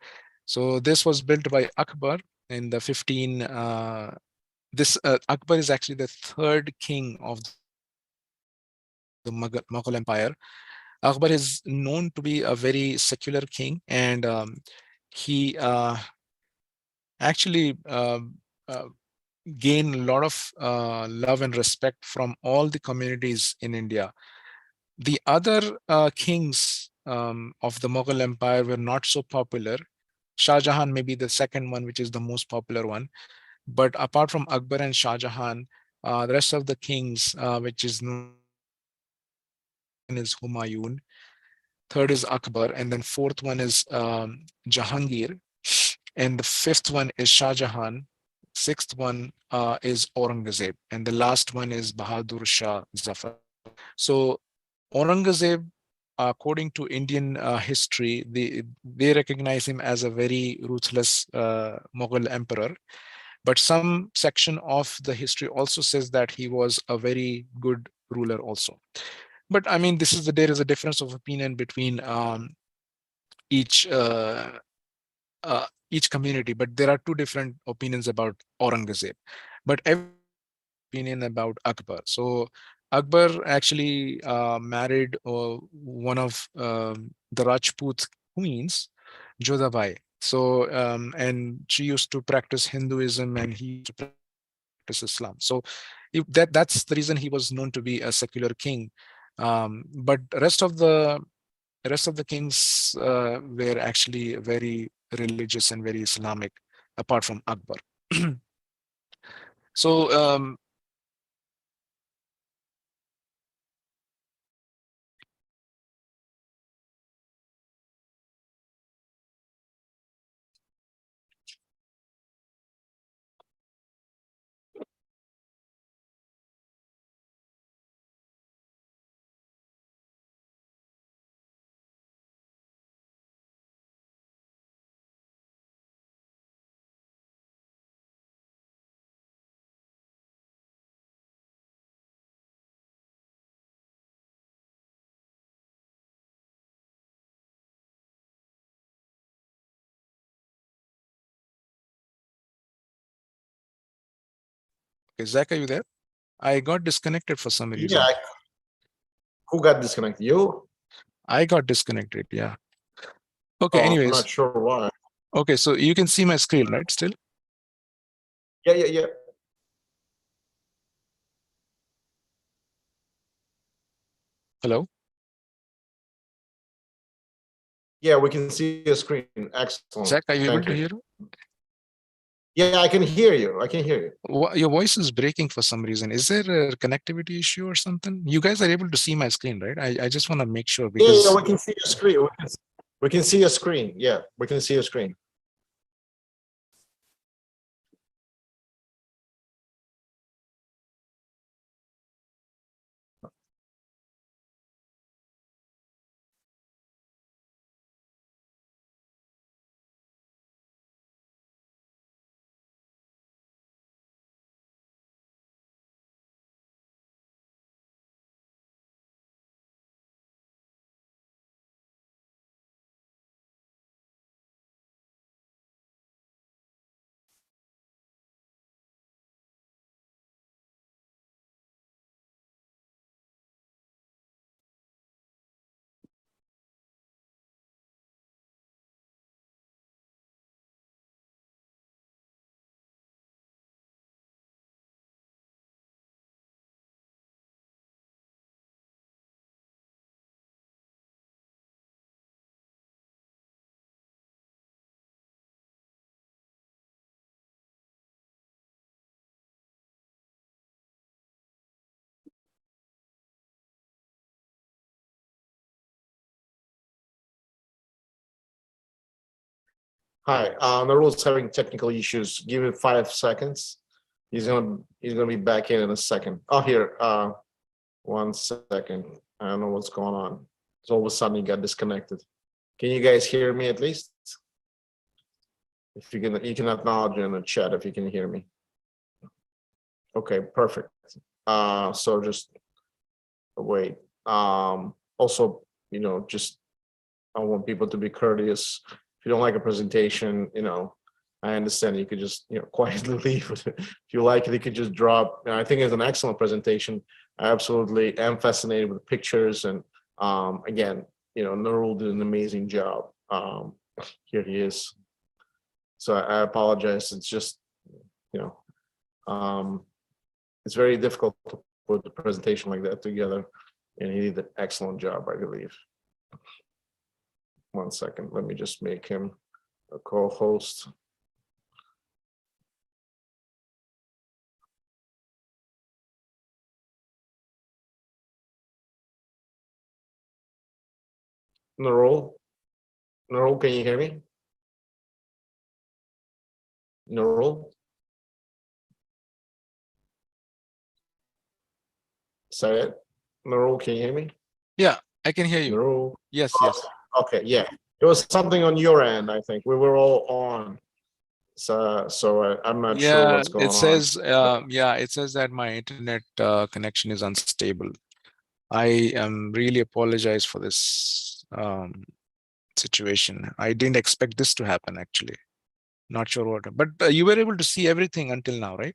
So this was built by Akbar in the 15. Akbar is actually the third king of the Mughal Empire. Akbar is known to be a very secular king, and he actually gained a lot of love and respect from all the communities in India. The other kings of the Mughal Empire were not so popular. Shah Jahan may be the second one, which is the most popular one. But apart from Akbar and Shah Jahan, the rest of the kings, which is known as Humayun, third is Akbar, and then fourth one is Jahangir, and the fifth one is Shah Jahan, sixth one is Aurangzeb, and the last one is Bahadur Shah Zafar. So Aurangzeb, according to Indian history, they recognize him as a very ruthless Mughal emperor. But some section of the history also says that he was a very good ruler also. But I mean, there is a difference of opinion between each each community. But there are two different opinions about Aurangzeb. But every opinion about Akbar. So Akbar actually married one of the Rajput queens, Jodhabai. So, and she used to practice Hinduism and he used to practice Islam. So that's the reason he was known to be a secular king. But rest of the kings were actually very religious and very Islamic, apart from Akbar. So okay, Zach, are you there? I got disconnected for some Yeah, reason. who got disconnected? You? I got disconnected. Yeah. Okay. Oh, I'm Anyways. not sure why. Okay. So you can see my screen, right? Still. Yeah. Hello. Yeah, we can see your screen. Excellent. Zach, are you able Thank to you. hear? Yeah, I can hear you. I can hear you. Your voice is breaking for some reason. Is there a connectivity issue or something? You guys are able to see my screen, right? I just want to make sure Yeah, because we can see your screen. We can see your screen. Yeah, we can see your screen. Hi, Nourul's having technical issues. Give it 5 seconds. He's gonna be back in a second. Oh, here. 1 second. I don't know what's going on. So all of a sudden he got disconnected. Can you guys hear me at least? If you can acknowledge in the chat if you can hear me. Okay, perfect. So just wait. Also, just I want people to be courteous. If you don't like a presentation, I understand you could just, quietly leave. If you like it, you could just drop. I think it's an excellent presentation. I absolutely am fascinated with the pictures. And again, Nourul did an amazing job. Here he is. So I apologize. It's just, it's very difficult to put a presentation like that together. And he did an excellent job, I believe. 1 second. Let me just make him a co-host. Nourul, can you hear me? Nourul? Say it. Nourul, can you hear me? yeah, I can hear you. Nourul? Yes, yes. Okay, yeah. It was something on your end, I think. We were all on. So I'm not sure Yeah, what's going it on. says it says that my internet connection is unstable. I am really apologize for this situation. I didn't expect this to happen actually. Not sure what, but you were able to see everything until now, right?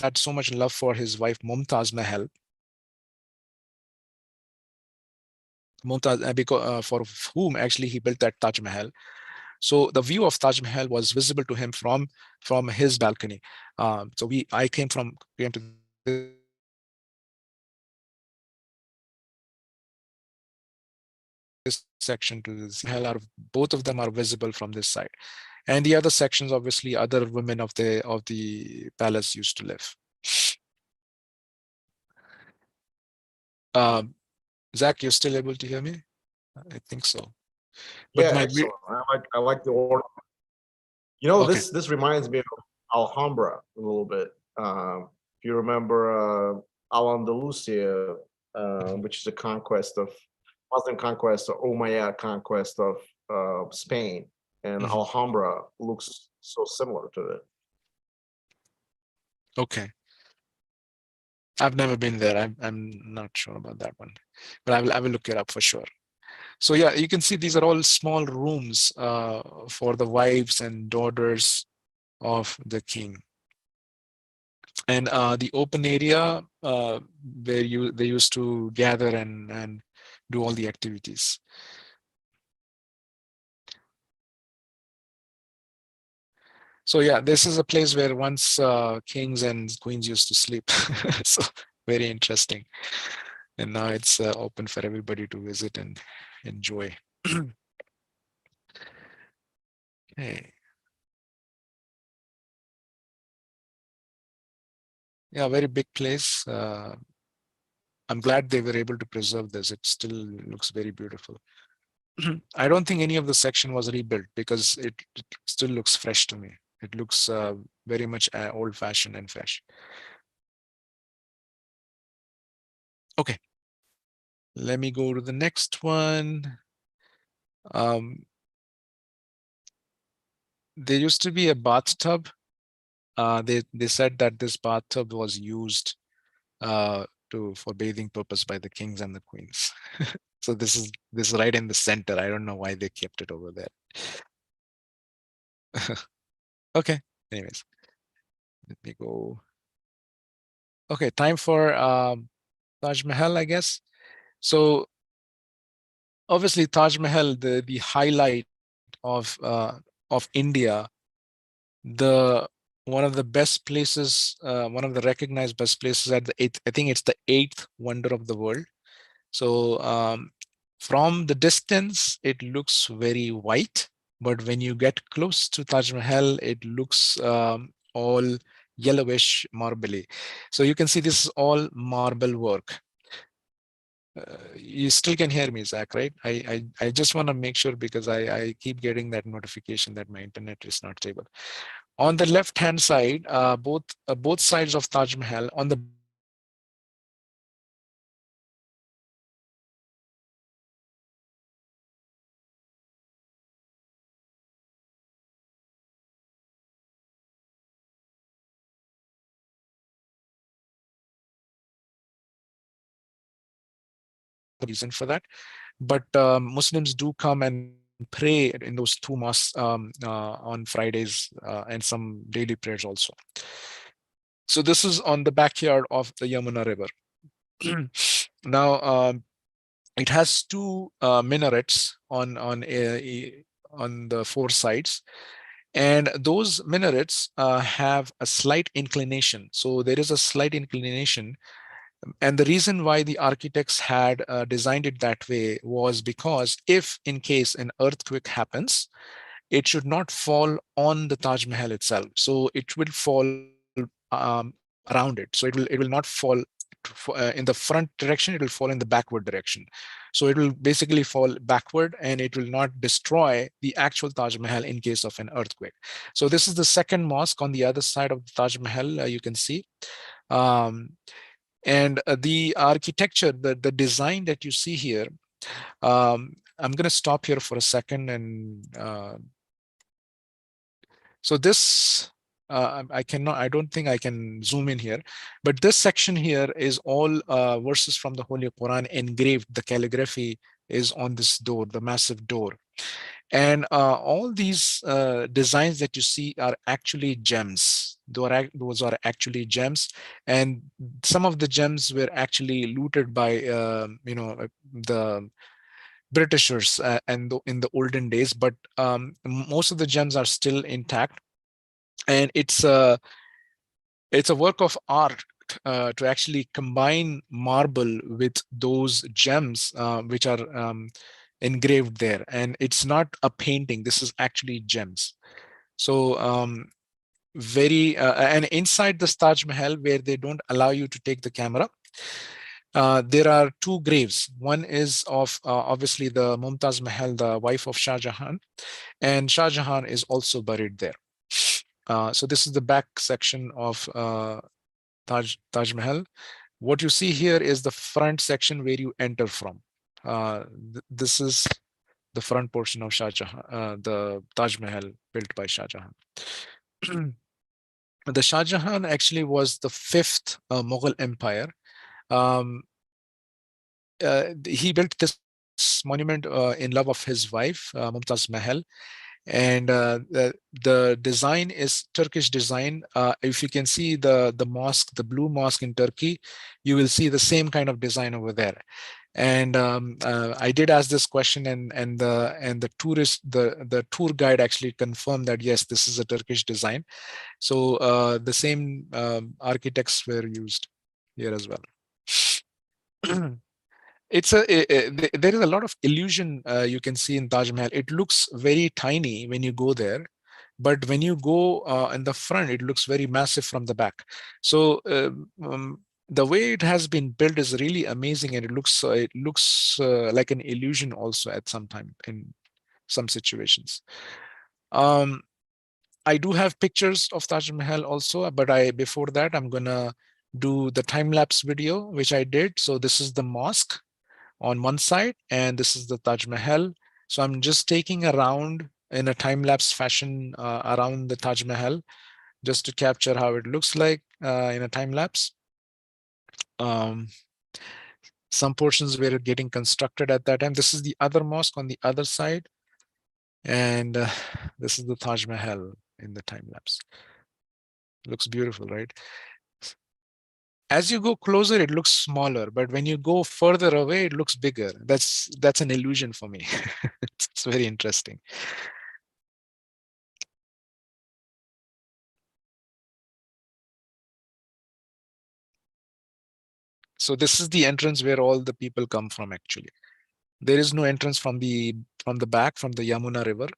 had so much love for his wife Mumtaz Mahal. Mumtaz, for whom actually he built that Taj Mahal. So the view of Taj Mahal was visible to him from his balcony. So I came to this section to see the Taj Mahal. So both of them are visible from this side, and the other sections, obviously, other women of the palace used to live. Um, Zach, you're still able to hear me? I think so. But Yeah, my excellent. I like the order. You know, okay. this reminds me of Alhambra a little bit. If you remember Al Andalusia, Mhm, which is a conquest of Muslim conquest or Umayyad conquest of Spain, and mhm. Alhambra looks so similar to it. Okay. I've never been there. I'm not sure about that one, but I will look it up for sure. So yeah, you can see these are all small rooms for the wives and daughters of the king, and the open area where they used to gather and do all the activities. So yeah, this is a place where once kings and queens used to sleep. So very interesting. And now it's open for everybody to visit and enjoy. Okay. Yeah, very big place. I'm glad they were able to preserve this. It still looks very beautiful. I don't think any of the section was rebuilt because it still looks fresh to me. It looks very much old-fashioned and fresh. Okay, let me go to the next one. Um, there used to be a bathtub. They said that this bathtub was used for bathing purpose by the kings and the queens. So this is right in the center. I don't know why they kept it over there. Okay. Anyways, let me go. Okay, time for Taj Mahal, I guess. So obviously Taj Mahal, the highlight of India, the one of the best places, one of the recognized best places at the eighth, I think it's the eighth wonder of the world. So from the distance, it looks very white, but when you get close to Taj Mahal, it looks all yellowish, marbly. So you can see this is all marble work. You still can hear me, Zach, right? I just want to make sure because I keep getting that notification that my internet is not stable. On the left-hand side, both sides of Taj Mahal, on the back side, the reason for that. But Muslims do come and pray in those two mosques on Fridays and some daily prayers also. So this is on the backyard of the Yamuna River. Now, it has two minarets on the four sides, and those minarets have a slight inclination. So there is a slight inclination, and the reason why the architects had designed it that way was because if in case an earthquake happens, it should not fall on the Taj Mahal itself. So it will fall around it. So it will not fall in the front direction. It will fall in the backward direction. So it will basically fall backward, and it will not destroy the actual Taj Mahal in case of an earthquake. So this is the second mosque on the other side of the Taj Mahal. You can see. Um, and the architecture, the design that you see here, I'm going to stop here for a second. And so this, I don't think I can zoom in here, but this section here is all verses from the Holy Quran engraved. The calligraphy is on this door, the massive door. And all these designs that you see are actually gems. Those are actually gems, and some of the gems were actually looted by the Britishers and in the olden days. But most of the gems are still intact, and it's a work of art to actually combine marble with those gems which are engraved there. And it's not a painting, this is actually gems. So very and inside the Taj Mahal, where they don't allow you to take the camera, there are two graves. One is of obviously the Mumtaz Mahal, the wife of Shah Jahan, and Shah Jahan is also buried there. So this is the back section of Taj Mahal. What you see here is the front section where you enter from. This is the front portion of Shah Jahan, the Taj Mahal built by Shah Jahan. The Shah Jahan actually was the fifth Mughal empire. Um, he built this monument in love of his wife, Mumtaz Mahal, and the design is Turkish design. If you can see the mosque, the blue mosque in Turkey, you will see the same kind of design over there. And I did ask this question, and the tourist, the tour guide actually confirmed that yes, this is a Turkish design. So the same architects were used here as well. There is a lot of illusion you can see in Taj Mahal. It looks very tiny when you go there, but when you go in the front, it looks very massive from the back. So the way it has been built is really amazing, and it looks like an illusion also at some time in some situations. Um, I do have pictures of Taj Mahal also, but before that I'm gonna do the time lapse video which I did. So this is the mosque on one side, and this is the Taj Mahal. So I'm just taking around in a time-lapse fashion around the Taj Mahal just to capture how it looks like in a time lapse. Um, some portions were getting constructed at that time. This is the other mosque on the other side, and this is the Taj Mahal in the time lapse. Looks beautiful, right? As you go closer, it looks smaller, but when you go further away, it looks bigger. That's an illusion for me. It's very interesting. So this is the entrance where all the people come from actually. There is no entrance from the back, from the Yamuna River.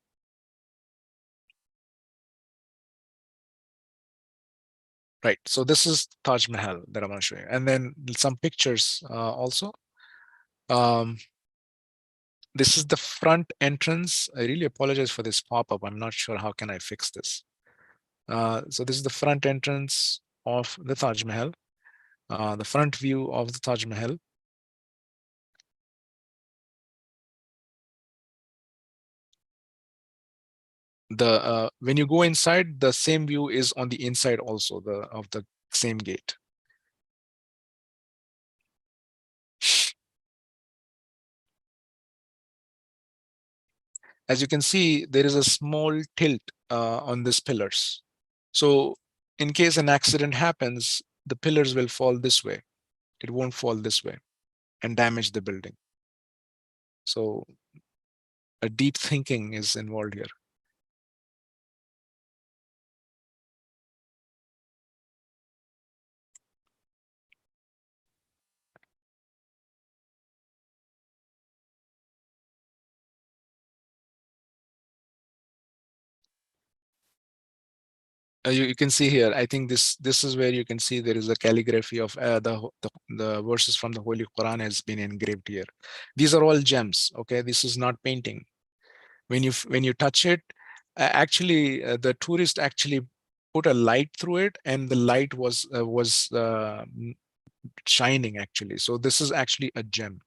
Right. So this is Taj Mahal that I'm going to show you. And then some pictures also. Um, this is the front entrance. I really apologize for this pop-up. I'm not sure how can I fix this. So this is the front entrance of the Taj Mahal, the front view of the Taj Mahal. When you go inside, the same view is on the inside also, of the same gate. As you can see, there is a small tilt on these pillars. So in case an accident happens, the pillars will fall this way. It won't fall this way and damage the building. So a deep thinking is involved here. You can see here, I think this is where you can see there is a calligraphy of the verses from the Holy Quran has been engraved here. These are all gems. Okay, this is not painting. When you touch it, actually the tourist actually put a light through it, and the light was shining actually. So this is actually a gem.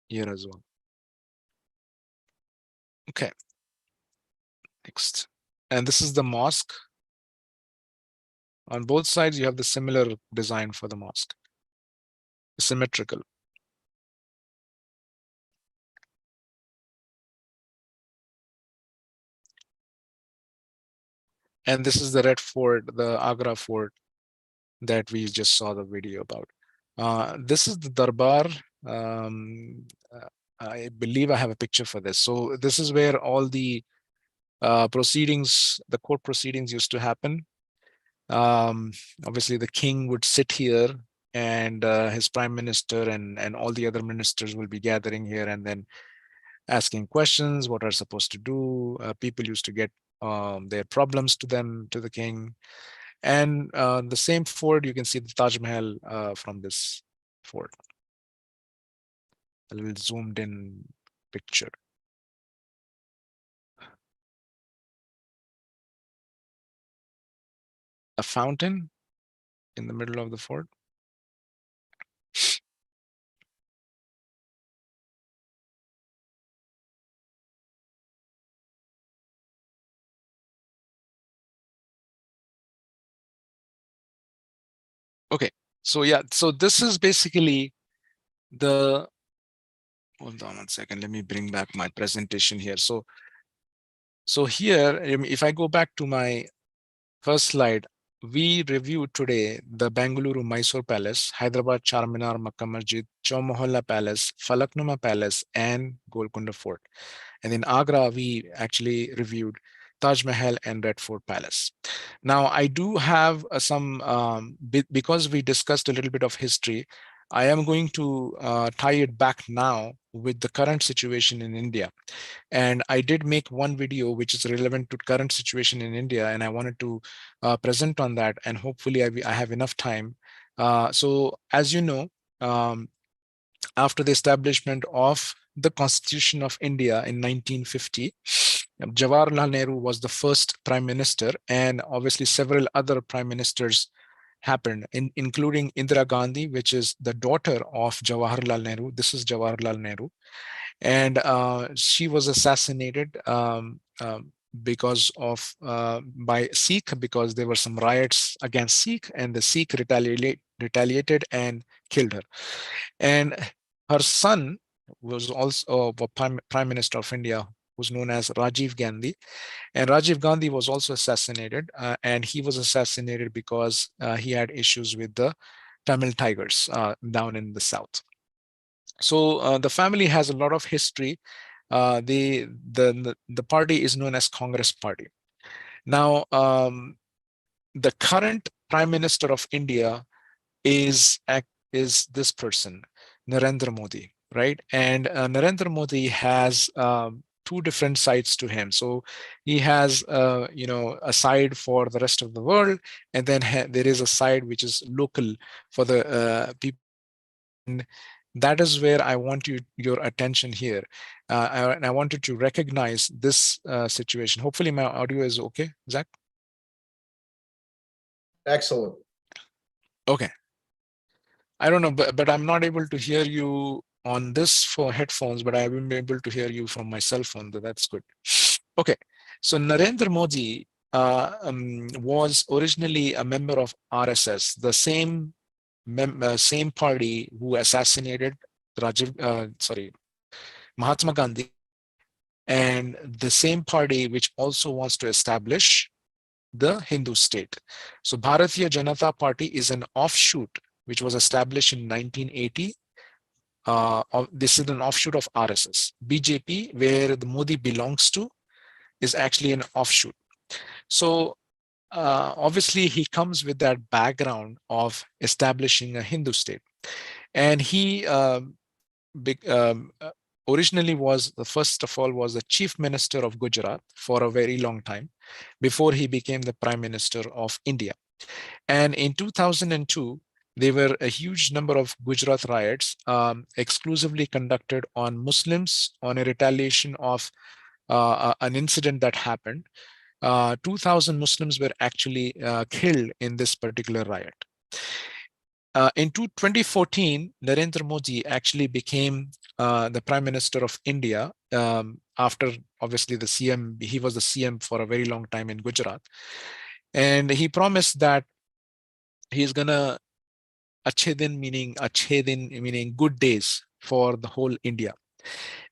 Here as well. Okay, next. And this is the mosque. On both sides, you have the similar design for the mosque. symmetrical. And this is the Red Fort, the Agra Fort that we just saw the video about. This is the Darbar. Um, I believe I have a picture for this. So this is where all the proceedings, the court proceedings used to happen. Um, Obviously, the king would sit here, and his prime minister and all the other ministers will be gathering here and then asking questions, what are supposed to do. People used to get their problems to them, to the king. And the same fort, you can see the Taj Mahal from this fort. A little zoomed in picture. A fountain in the middle of the fort. Okay, so yeah, so this is basically the, hold on 1 second, let me bring back my presentation here. So here, if I go back to my first slide, we reviewed today the Bengaluru Mysore Palace, Hyderabad Charminar Makkah Masjid, Chowmohalla Palace, Falaknuma Palace, and Golconda Fort. And in Agra, we actually reviewed Taj Mahal and Red Fort Palace. Now, I do have some, because we discussed a little bit of history, I am going to tie it back now with the current situation in India. And I did make one video which is relevant to current situation in India, and I wanted to present on that, and hopefully I have enough time. So as you know, um, after the establishment of the Constitution of India in 1950, Jawaharlal Nehru was the first prime minister, and obviously several other prime ministers happened, including Indira Gandhi, which is the daughter of Jawaharlal Nehru. This is Jawaharlal Nehru, and she was assassinated because of by Sikh, because there were some riots against Sikh, and the Sikh retaliated and killed her. And her son was also a prime minister of India, who's known as Rajiv Gandhi. And Rajiv Gandhi was also assassinated, and he was assassinated because he had issues with the Tamil Tigers down in the south. So the family has a lot of history. The party is known as Congress Party. Now, the current Prime Minister of India is this person, Narendra Modi, right? And Narendra Modi has two different sides to him. So he has, a side for the rest of the world, and then there is a side which is local for the people. And that is where I want your attention here. And I wanted to recognize this situation. Hopefully my audio is okay, Zach? Excellent. Okay. I don't know, but I'm not able to hear you on this for headphones, but I will be able to hear you from my cell phone. That's good. Okay. So Narendra Modi was originally a member of RSS, the same party who assassinated Mahatma Gandhi, and the same party which also wants to establish the Hindu state. So Bharatiya Janata Party is an offshoot which was established in 1980. This is an offshoot of RSS. BJP, where the Modi belongs to, is actually an offshoot. So obviously he comes with that background of establishing a Hindu state. And he originally was, first of all, was the chief minister of Gujarat for a very long time before he became the prime minister of India. And in 2002, there were a huge number of Gujarat riots exclusively conducted on Muslims on a retaliation of an incident that happened. 2,000 Muslims were actually killed in this particular riot. In 2014, Narendra Modi actually became the Prime Minister of India after, obviously, the CM. He was the CM for a very long time in Gujarat. And he promised that he's going to Achhe din meaning Achhe din meaning good days for the whole India.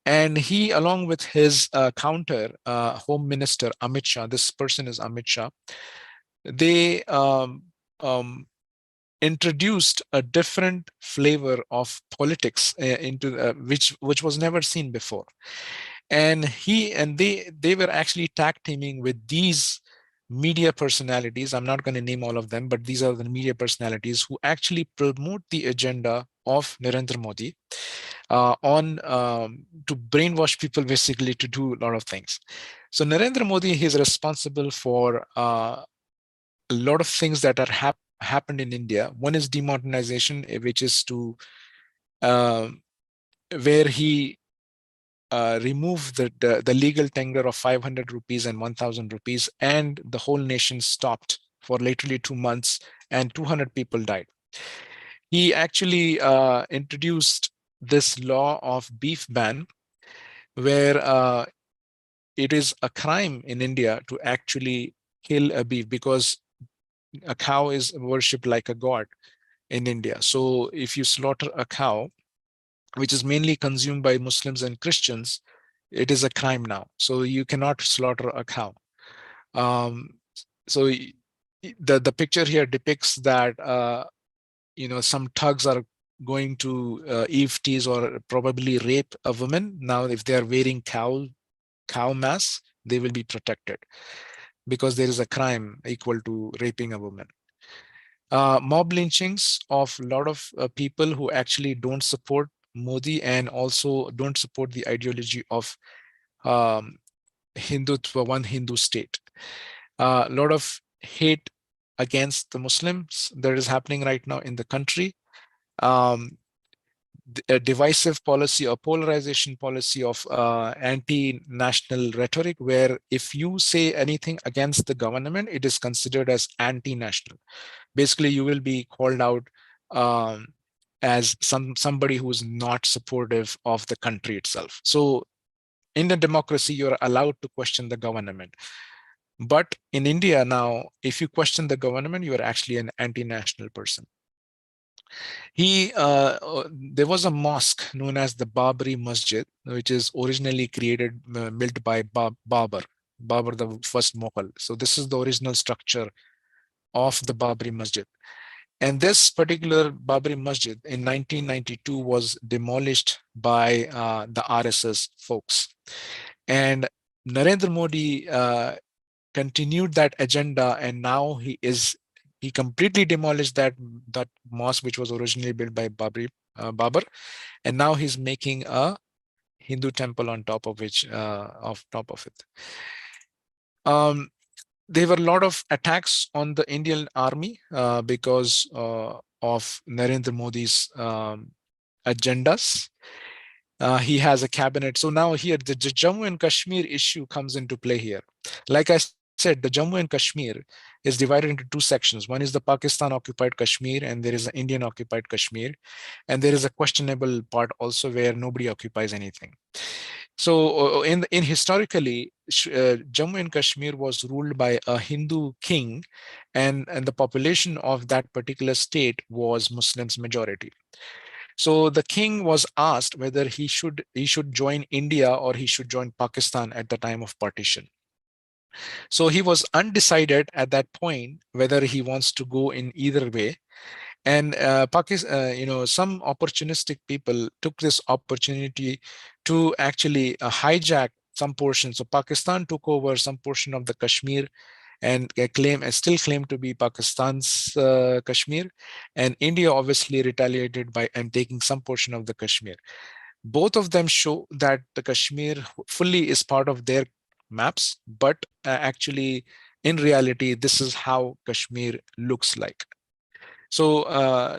And he, along with his counter, Home Minister Amit Shah, this person is Amit Shah, they um, introduced a different flavor of politics into which was never seen before. And they were actually tag teaming with these media personalities. I'm not going to name all of them, but these are the media personalities who actually promote the agenda of Narendra Modi on to brainwash people, basically to do a lot of things. So Narendra Modi, he is responsible for a lot of things that are happened in India. One is demonetization, which is to um, where he removed the legal tender of 500 rupees and 1000 rupees, and the whole nation stopped for literally 2 months, and 200 people died. He actually introduced this law of beef ban, where it is a crime in India to actually kill a beef, because a cow is worshipped like a god in India. So if you slaughter a cow, which is mainly consumed by Muslims and Christians, it is a crime now. So you cannot slaughter a cow. Um, so the picture here depicts that some thugs are going to eve tease or probably rape a woman. Now, if they are wearing cow masks, they will be protected because there is a crime equal to raping a woman. Mob lynchings of a lot of people who actually don't support Modi and also don't support the ideology of um, Hindutva, one Hindu state. A lot of hate against the Muslims that is happening right now in the country. Um, a divisive policy or polarization policy of anti-national rhetoric, where if you say anything against the government, it is considered as anti-national. Basically, you will be called out um, as somebody who is not supportive of the country itself. So in a democracy, you're allowed to question the government. But in India now, if you question the government, you are actually an anti-national person. There was a mosque known as the Babri Masjid, which is originally built by Babur, the first Mughal. So this is the original structure of the Babri Masjid. And this particular Babri Masjid in 1992 was demolished by the RSS folks. And Narendra Modi continued that agenda, and now he completely demolished that mosque which was originally built by Babur, and now he's making a Hindu temple on top of it. Um, there were a lot of attacks on the Indian army because of Narendra Modi's agendas. He has a cabinet. So now here, the Jammu and Kashmir issue comes into play here. Like I said, the Jammu and Kashmir is divided into two sections. One is the Pakistan occupied Kashmir, and there is the Indian occupied Kashmir. And there is a questionable part also where nobody occupies anything. So in historically, Jammu and Kashmir was ruled by a Hindu king, and the population of that particular state was Muslims majority. So the king was asked whether he should join India or he should join Pakistan at the time of partition. So he was undecided at that point whether he wants to go in either way. And Pakistan, some opportunistic people took this opportunity to actually hijack some portions. So Pakistan took over some portion of the Kashmir and still claim to be Pakistan's Kashmir, and India obviously retaliated by and taking some portion of the Kashmir. Both of them show that the Kashmir fully is part of their maps, but actually, in reality, this is how Kashmir looks like. So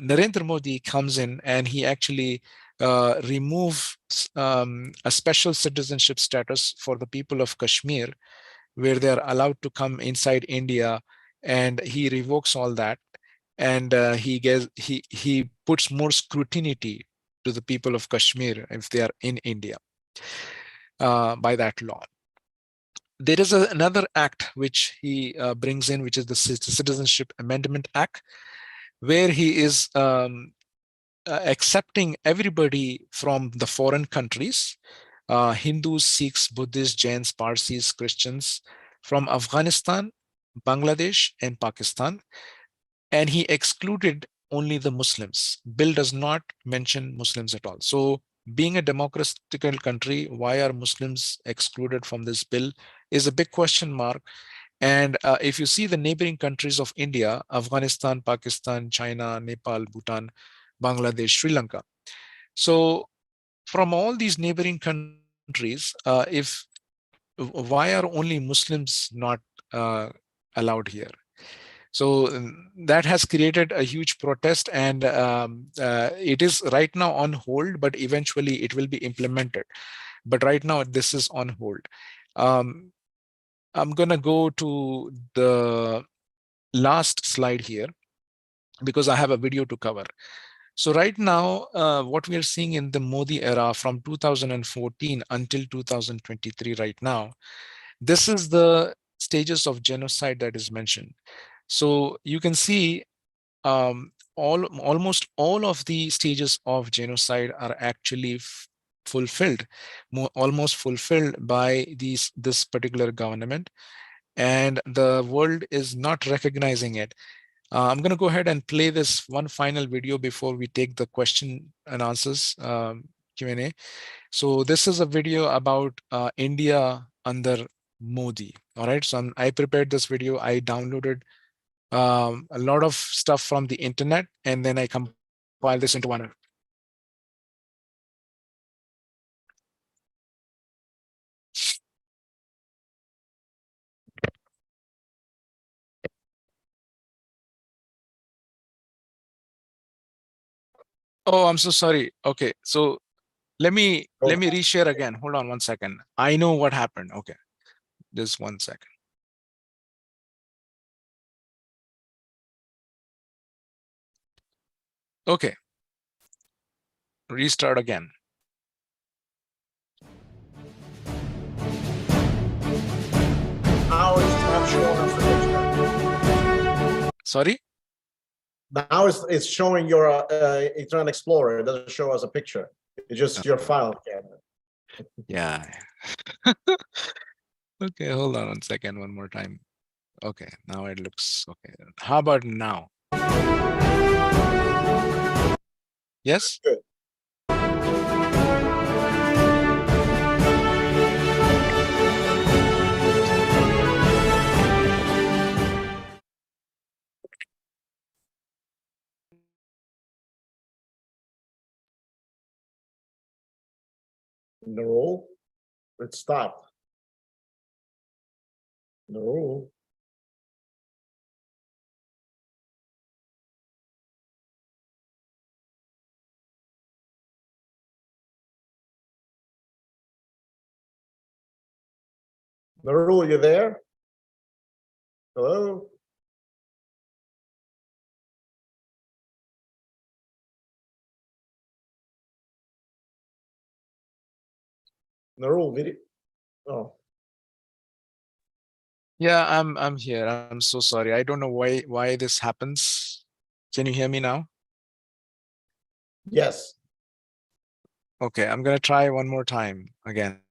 Narendra Modi comes in and he actually removes a special citizenship status for the people of Kashmir, where they're allowed to come inside India, and he revokes all that, and he puts more scrutiny to the people of Kashmir if they are in India by that law. There is another act which he brings in, which is the Citizenship Amendment Act, where he is accepting everybody from the foreign countries, Hindus, Sikhs, Buddhists, Jains, Parsis, Christians from Afghanistan, Bangladesh, and Pakistan. And he excluded only the Muslims. Bill does not mention Muslims at all. So being a democratical country, why are Muslims excluded from this bill is a big question mark. And if you see the neighboring countries of India, Afghanistan, Pakistan, China, Nepal, Bhutan, Bangladesh, Sri Lanka. So from all these neighboring countries, if why are only Muslims not allowed here? So that has created a huge protest, and it is right now on hold, but eventually it will be implemented. But right now this is on hold. Um, I'm gonna go to the last slide here because I have a video to cover. So right now, what we are seeing in the Modi era from 2014 until 2023 right now, this is the stages of genocide that is mentioned. So you can see almost all of the stages of genocide are actually fulfilled, almost fulfilled by this particular government, and the world is not recognizing it. I'm going to go ahead and play this one final video before we take the question and answers Q&A. So this is a video about India under Modi. All right, so I prepared this video. I downloaded a lot of stuff from the internet, and then I compiled this into one. Oh, I'm so sorry. Okay, so let me reshare again. Hold on one second. I know what happened. Okay, just 1 second. Okay, restart again. Now it's not showing us the picture. Sorry. Now it's showing your Internet Explorer. It doesn't show us a picture. It's just your file cabinet. Yeah. Okay, hold on 1 second, one more time. Okay, now it looks okay. How about now? Yes? Good. Nourul, it stopped. Nourul. Nourul, you there? Hello? Nourul, video. Oh. Yeah, I'm here. I'm so sorry. I don't know why this happens. Can you hear me now? Yes. Okay, I'm gonna try one more time again.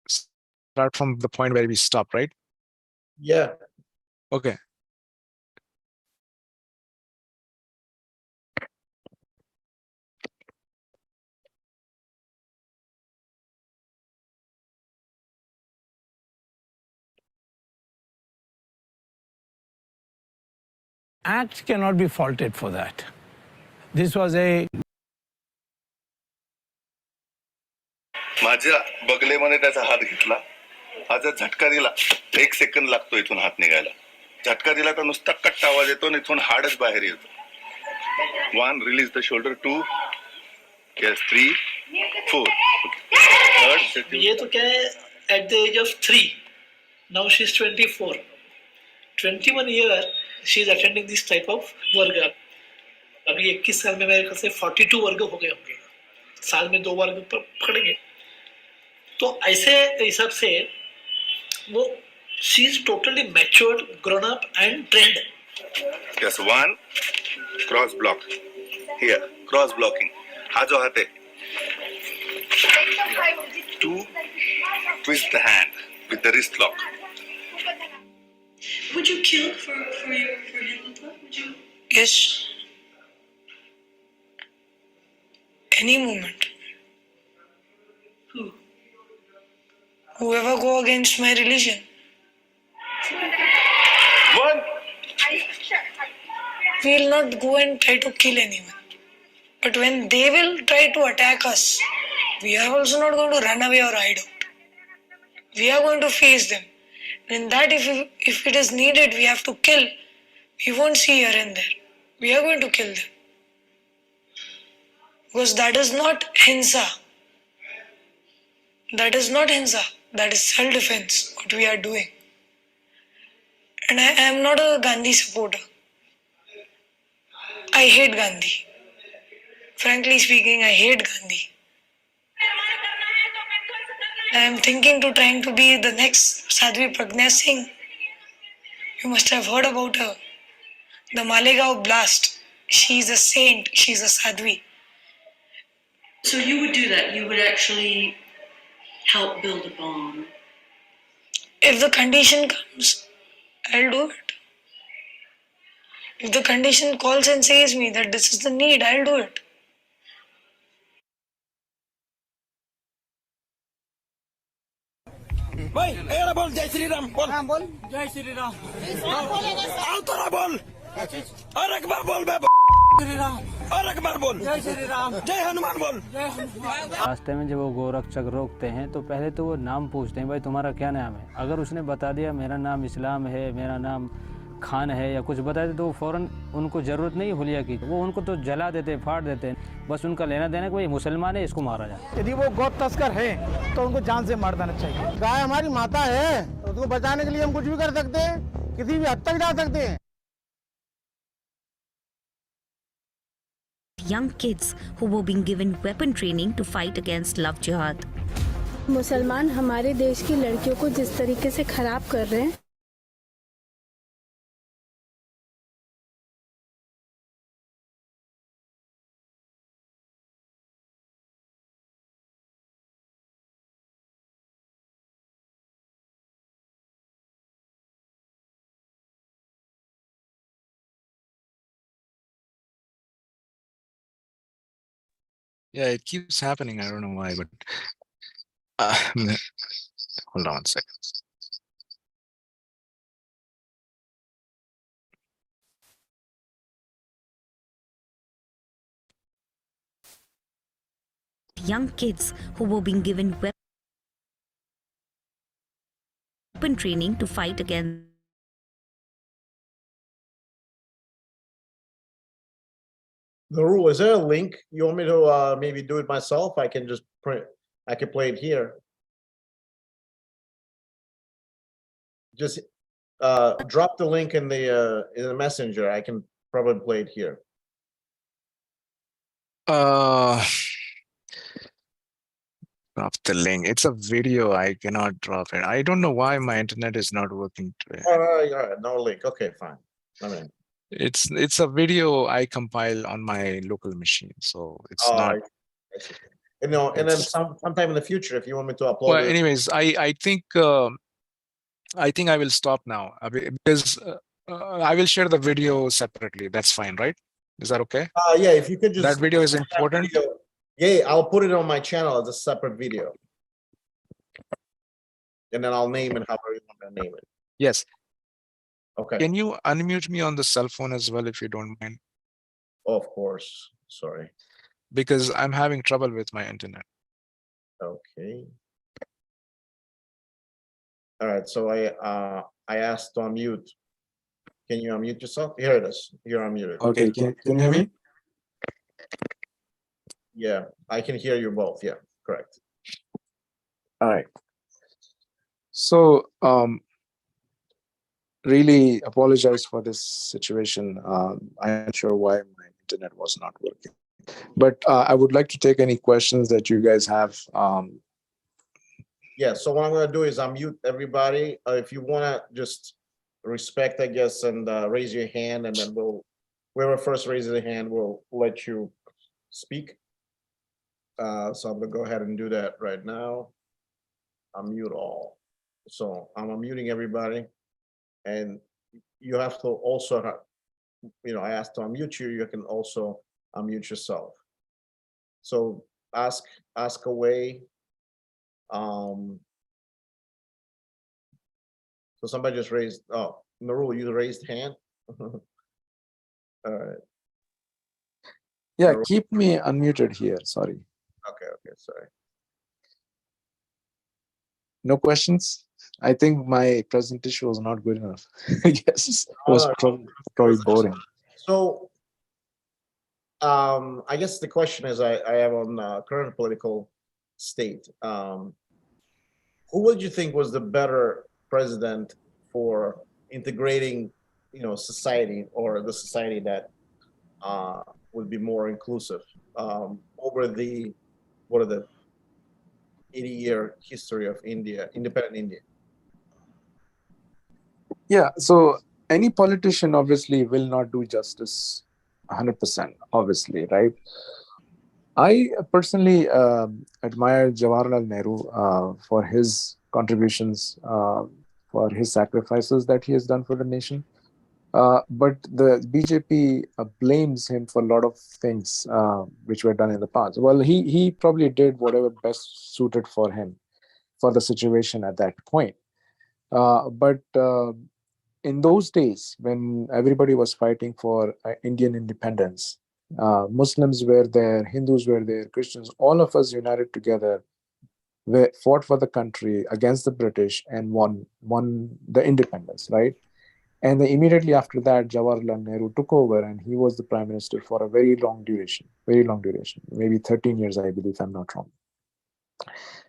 Start from the point where we stopped, right? Yeah. Okay. Act cannot be faulted for that. This was a माझ्या बगलेमाने त्याचा हात घेतला. माझा झटका दिला. 1 second लागतो इथून हात निघायला. झटका दिला तर नुसता कट्टा आवाज येतो आणि इथून हाडच बाहेर येतो. 1 release the shoulder, 2 yes 3 4 third ये तो क्या है at the age of 3 now she's 24 21 year she is attending this type of वर्ग. अभी 21 साल में मेरे ख्याल से 42 वर्ग हो गए होंगे. साल में 2 वर्ग पकड़ेंगे तो ऐसे हिसाब से वो she is totally matured, grown up and trend. Yes, one, cross block. Here, cross blocking. हा जो हात आहे. Two, twist the hand with the wrist lock. Would you kill for him? Would you? Yes. Any moment. Who? Whoever go against my religion. One. We will not go and try to kill anyone. But when they will try to attack us, we are also not going to run away or hide out. We are going to face them. In that, if it is needed, we have to kill. We won't see here and there. We are going to kill them. Because that is not hinsa. That is not hinsa. That is self-defense, what we are doing. And I am not a Gandhi supporter. I hate Gandhi. Frankly speaking, I hate Gandhi. I am thinking to trying to be the next Sadhvi Pragna Singh. You must have heard about her. The Malegaon blast. She is a saint. She is a Sadhvi. So you would do that? You would actually help build a bomb? If the condition comes, I'll do it. If the condition calls and says me that this is the need, I'll do it. भाई era बोल जय श्री राम बोल हाँ बोल जय श्री राम आओ तोरा बोल और एक बार बोल बे श्री राम और एक बार बोल जय श्री राम जय हनुमान बोल रास्ते में जब वो गोरक्षक रोकते हैं तो पहले तो वो नाम पूछते हैं, भाई तुम्हारा क्या नाम है। अगर उसने बता दिया मेरा नाम इस्लाम है, मेरा नाम खान है या कुछ बता दे तो फौरन उनको ज़रूरत नहीं हुलिया की, वो उनको तो जला देते फाड़ देते हैं। बस उनका लेना देना कोई मुसलमान है इसको मारा जाए। यदि वो गौ तस्कर है तो उनको जान से मार देना चाहिए। गाय हमारी माता है, उसको बचाने के लिए हम कुछ भी कर सकते हैं, किसी भी हद तक जा सकते हैं। Young kids who were being given weapon training to fight against love jihad. मुसलमान हमारे देश की लड़कियों को जिस तरीके से खराब कर रहे हैं, Yeah, it keeps happening. I don't know why, but hold on one second. Young kids who were being given weapon training to fight against. Nourul, is there a link? You want me to maybe do it myself? I can just print. I can play it here. Just drop the link in the messenger. I can probably play it here. Drop the link. It's a video. I cannot drop it. I don't know why my internet is not working today. All right, no link. Okay, fine. I mean, it's a video I compile on my local machine, so it's not. You know, and then sometime in the future, if you want me to upload. Well, anyways, I think I will stop now because I will share the video separately. That's fine, right? Is that okay? Yeah, if you could just. That video is important. Yeah, I'll put it on my channel as a separate video, and then I'll name it however you want to name it. Yes. Okay. Can you unmute me on the cell phone as well, if you don't mind? Oh, of course. Sorry. Because I'm having trouble with my internet. Okay. All right. So I asked to unmute. Can you unmute yourself? Here it is. You're unmuted. Okay. Can you hear me? Yeah, I can hear you both. Yeah, correct. All right. So really apologize for this situation. I'm not sure why my internet was not working, but I would like to take any questions that you guys have. Yeah, so what I'm going to do is unmute everybody. If you want to just respect, I guess, and raise your hand, and then whoever first raises a hand, will let you speak. So I'm gonna go ahead and do that right now. Unmute all. So I'm unmuting everybody, and you have to also, I asked to unmute you. You can also unmute yourself. So ask away. So somebody just raised. Oh, Nourul, you raised hand. All right. Yeah, keep me unmuted here. Sorry. Okay, sorry. No questions? I think my presentation was not good enough. I guess it was probably boring. So, I guess the question is, I have on current political state. Who would you think was the better president for integrating, society, or the society that would be more inclusive over the 80-year history of India, independent India? Yeah, so any politician obviously will not do justice 100%, obviously, right? I personally admire Jawaharlal Nehru for his contributions, for his sacrifices that he has done for the nation. But the BJP blames him for a lot of things which were done in the past. Well, he probably did whatever best suited for him, for the situation at that point. But in those days, when everybody was fighting for Indian independence, Muslims were there, Hindus were there, Christians, all of us united together, fought for the country against the British, and won the independence, right? And then immediately after that, Jawaharlal Nehru took over, and he was the prime minister for a very long duration, maybe 13 years, I believe, if I'm not wrong.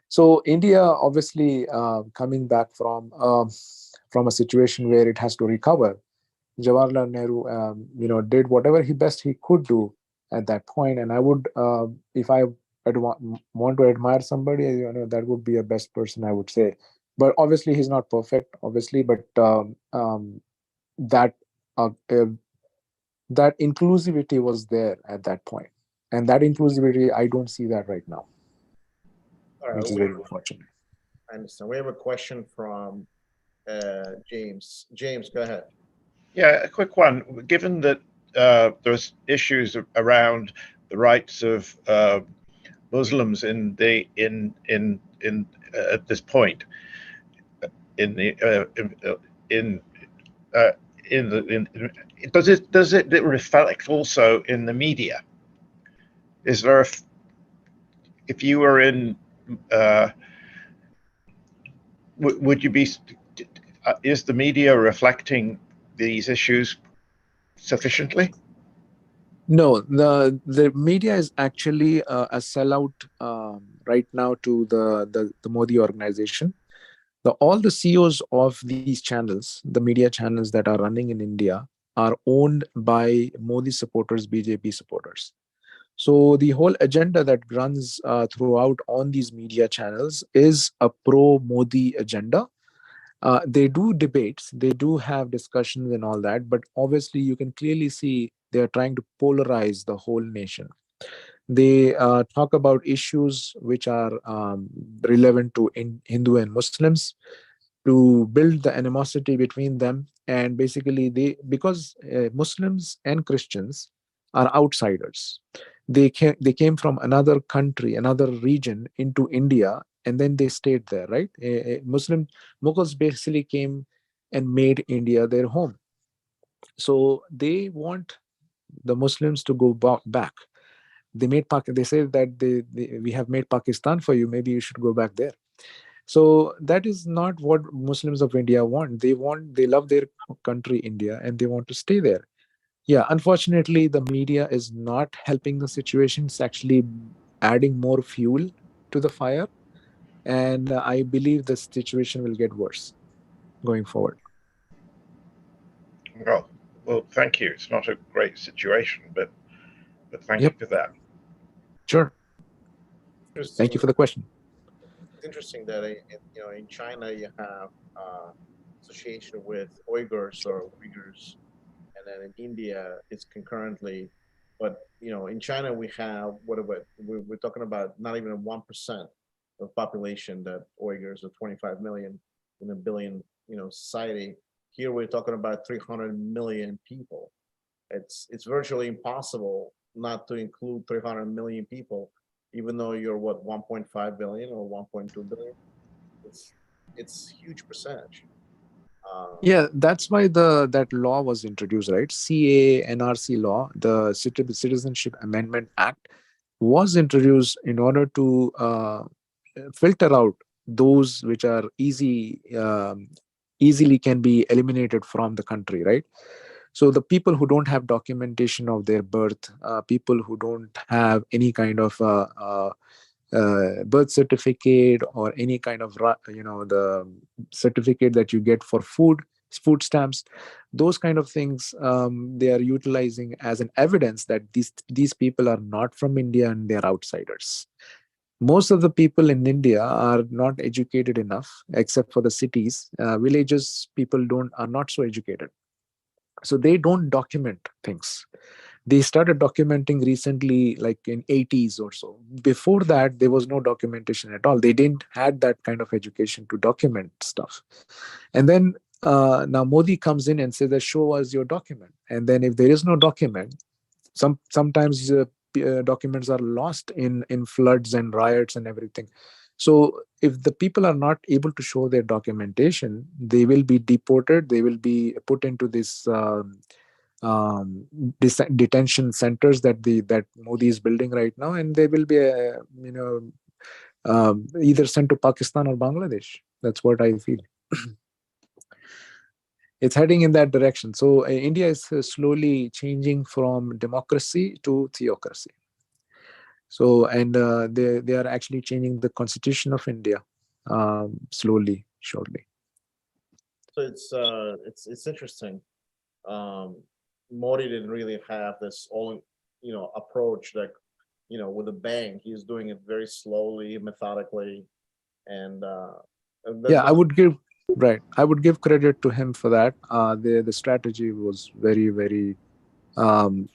So India, obviously, coming back from a situation where it has to recover, Jawaharlal Nehru, did whatever he could do at that point. And I would, if I want to admire somebody, that would be a best person, I would say. But obviously, he's not perfect, obviously. But that that inclusivity was there at that point, and that inclusivity, I don't see that right now, which is very unfortunate. I understand. We have a question from James. James, go ahead. Yeah, a quick one. Given that there's issues around the rights of Muslims at this point, does it reflect also in the media? Is there if you were in would you be is the media reflecting these issues sufficiently? No, the media is actually a sellout right now to the Modi organization. All the CEOs of these channels, the media channels that are running in India, are owned by Modi supporters, BJP supporters. So the whole agenda that runs throughout on these media channels is a pro-Modi agenda. They do debates, they do have discussions and all that, but obviously you can clearly see they are trying to polarize the whole nation. They talk about issues which are relevant to Hindu and Muslims, to build the animosity between them. And basically, because Muslims and Christians are outsiders, they came from another country, another region into India, and then they stayed there, right? Muslim Mughals basically came and made India their home. So they want the Muslims to go back. They say that we have made Pakistan for you, maybe you should go back there. So that is not what Muslims of India want. They love their country, India, and they want to stay there. Yeah, unfortunately, the media is not helping the situation. It's actually adding more fuel to the fire. And I believe the situation will get worse going forward. Well, thank you. It's not a great situation, but thank you for that. Sure. Thank you for the question. It's interesting that in China you have association with Uyghurs or Uyghurs, and then in India it's concurrently. But in China we have we're talking about not even 1% of population that Uyghurs are 25 million in a billion society. Here we're talking about 300 million people. It's virtually impossible not to include 300 million people, even though you're 1.5 billion or 1.2 billion. It's huge percentage. Yeah, that's why that law was introduced, right? CA-NRC law, the Citizenship Amendment Act, was introduced in order to filter out those which are easily can be eliminated from the country, right? So the people who don't have documentation of their birth, people who don't have any kind of birth certificate or any kind of the certificate that you get for food stamps, those kind of things, they are utilizing as an evidence that these people are not from India and they are outsiders. Most of the people in India are not educated enough, except for the cities. Villages people are not so educated, so they don't document things. They started documenting recently, like in 80s or so. Before that there was no documentation at all. They didn't had that kind of education to document stuff. And then now Modi comes in and says that show us your document. And then if there is no document, sometimes documents are lost in floods and riots and everything. So if the people are not able to show their documentation, they will be deported. They will be put into this detention centers that Modi is building right now, and they will be either sent to Pakistan or Bangladesh. That's what I feel. It's heading in that direction. So India is slowly changing from democracy to theocracy. So, and they are actually changing the constitution of India slowly, surely. So it's interesting. Modi didn't really have this all approach that with a bang. He's doing it very slowly, methodically, and yeah, I would give credit to him for that. The strategy was very, very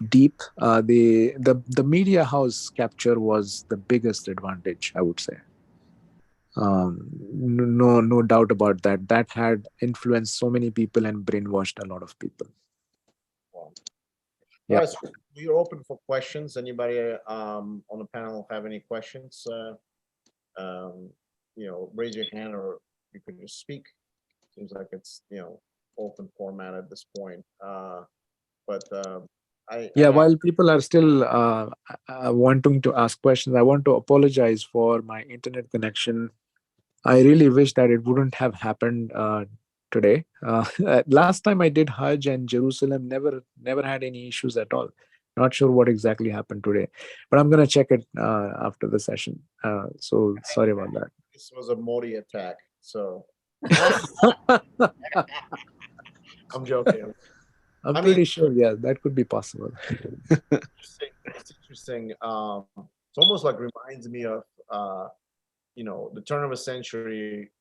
deep. The media house capture was the biggest advantage, I would say. No doubt about that. That had influenced so many people and brainwashed a lot of people. Wow. Yeah. All right, so we are open for questions. Anybody on the panel have any questions? Raise your hand or you can just speak. Seems like it's open format at this point. While people are still wanting to ask questions, I want to apologize for my internet connection. I really wish that it wouldn't have happened today. Last time I did Hajj and Jerusalem, never had any issues at all. Not sure what exactly happened today, but I'm gonna check it after the session. So sorry about that. This was a Modi attack, so I'm joking. I'm pretty sure, yeah, that could be possible. It's interesting. It's almost like reminds me of the turn of a century,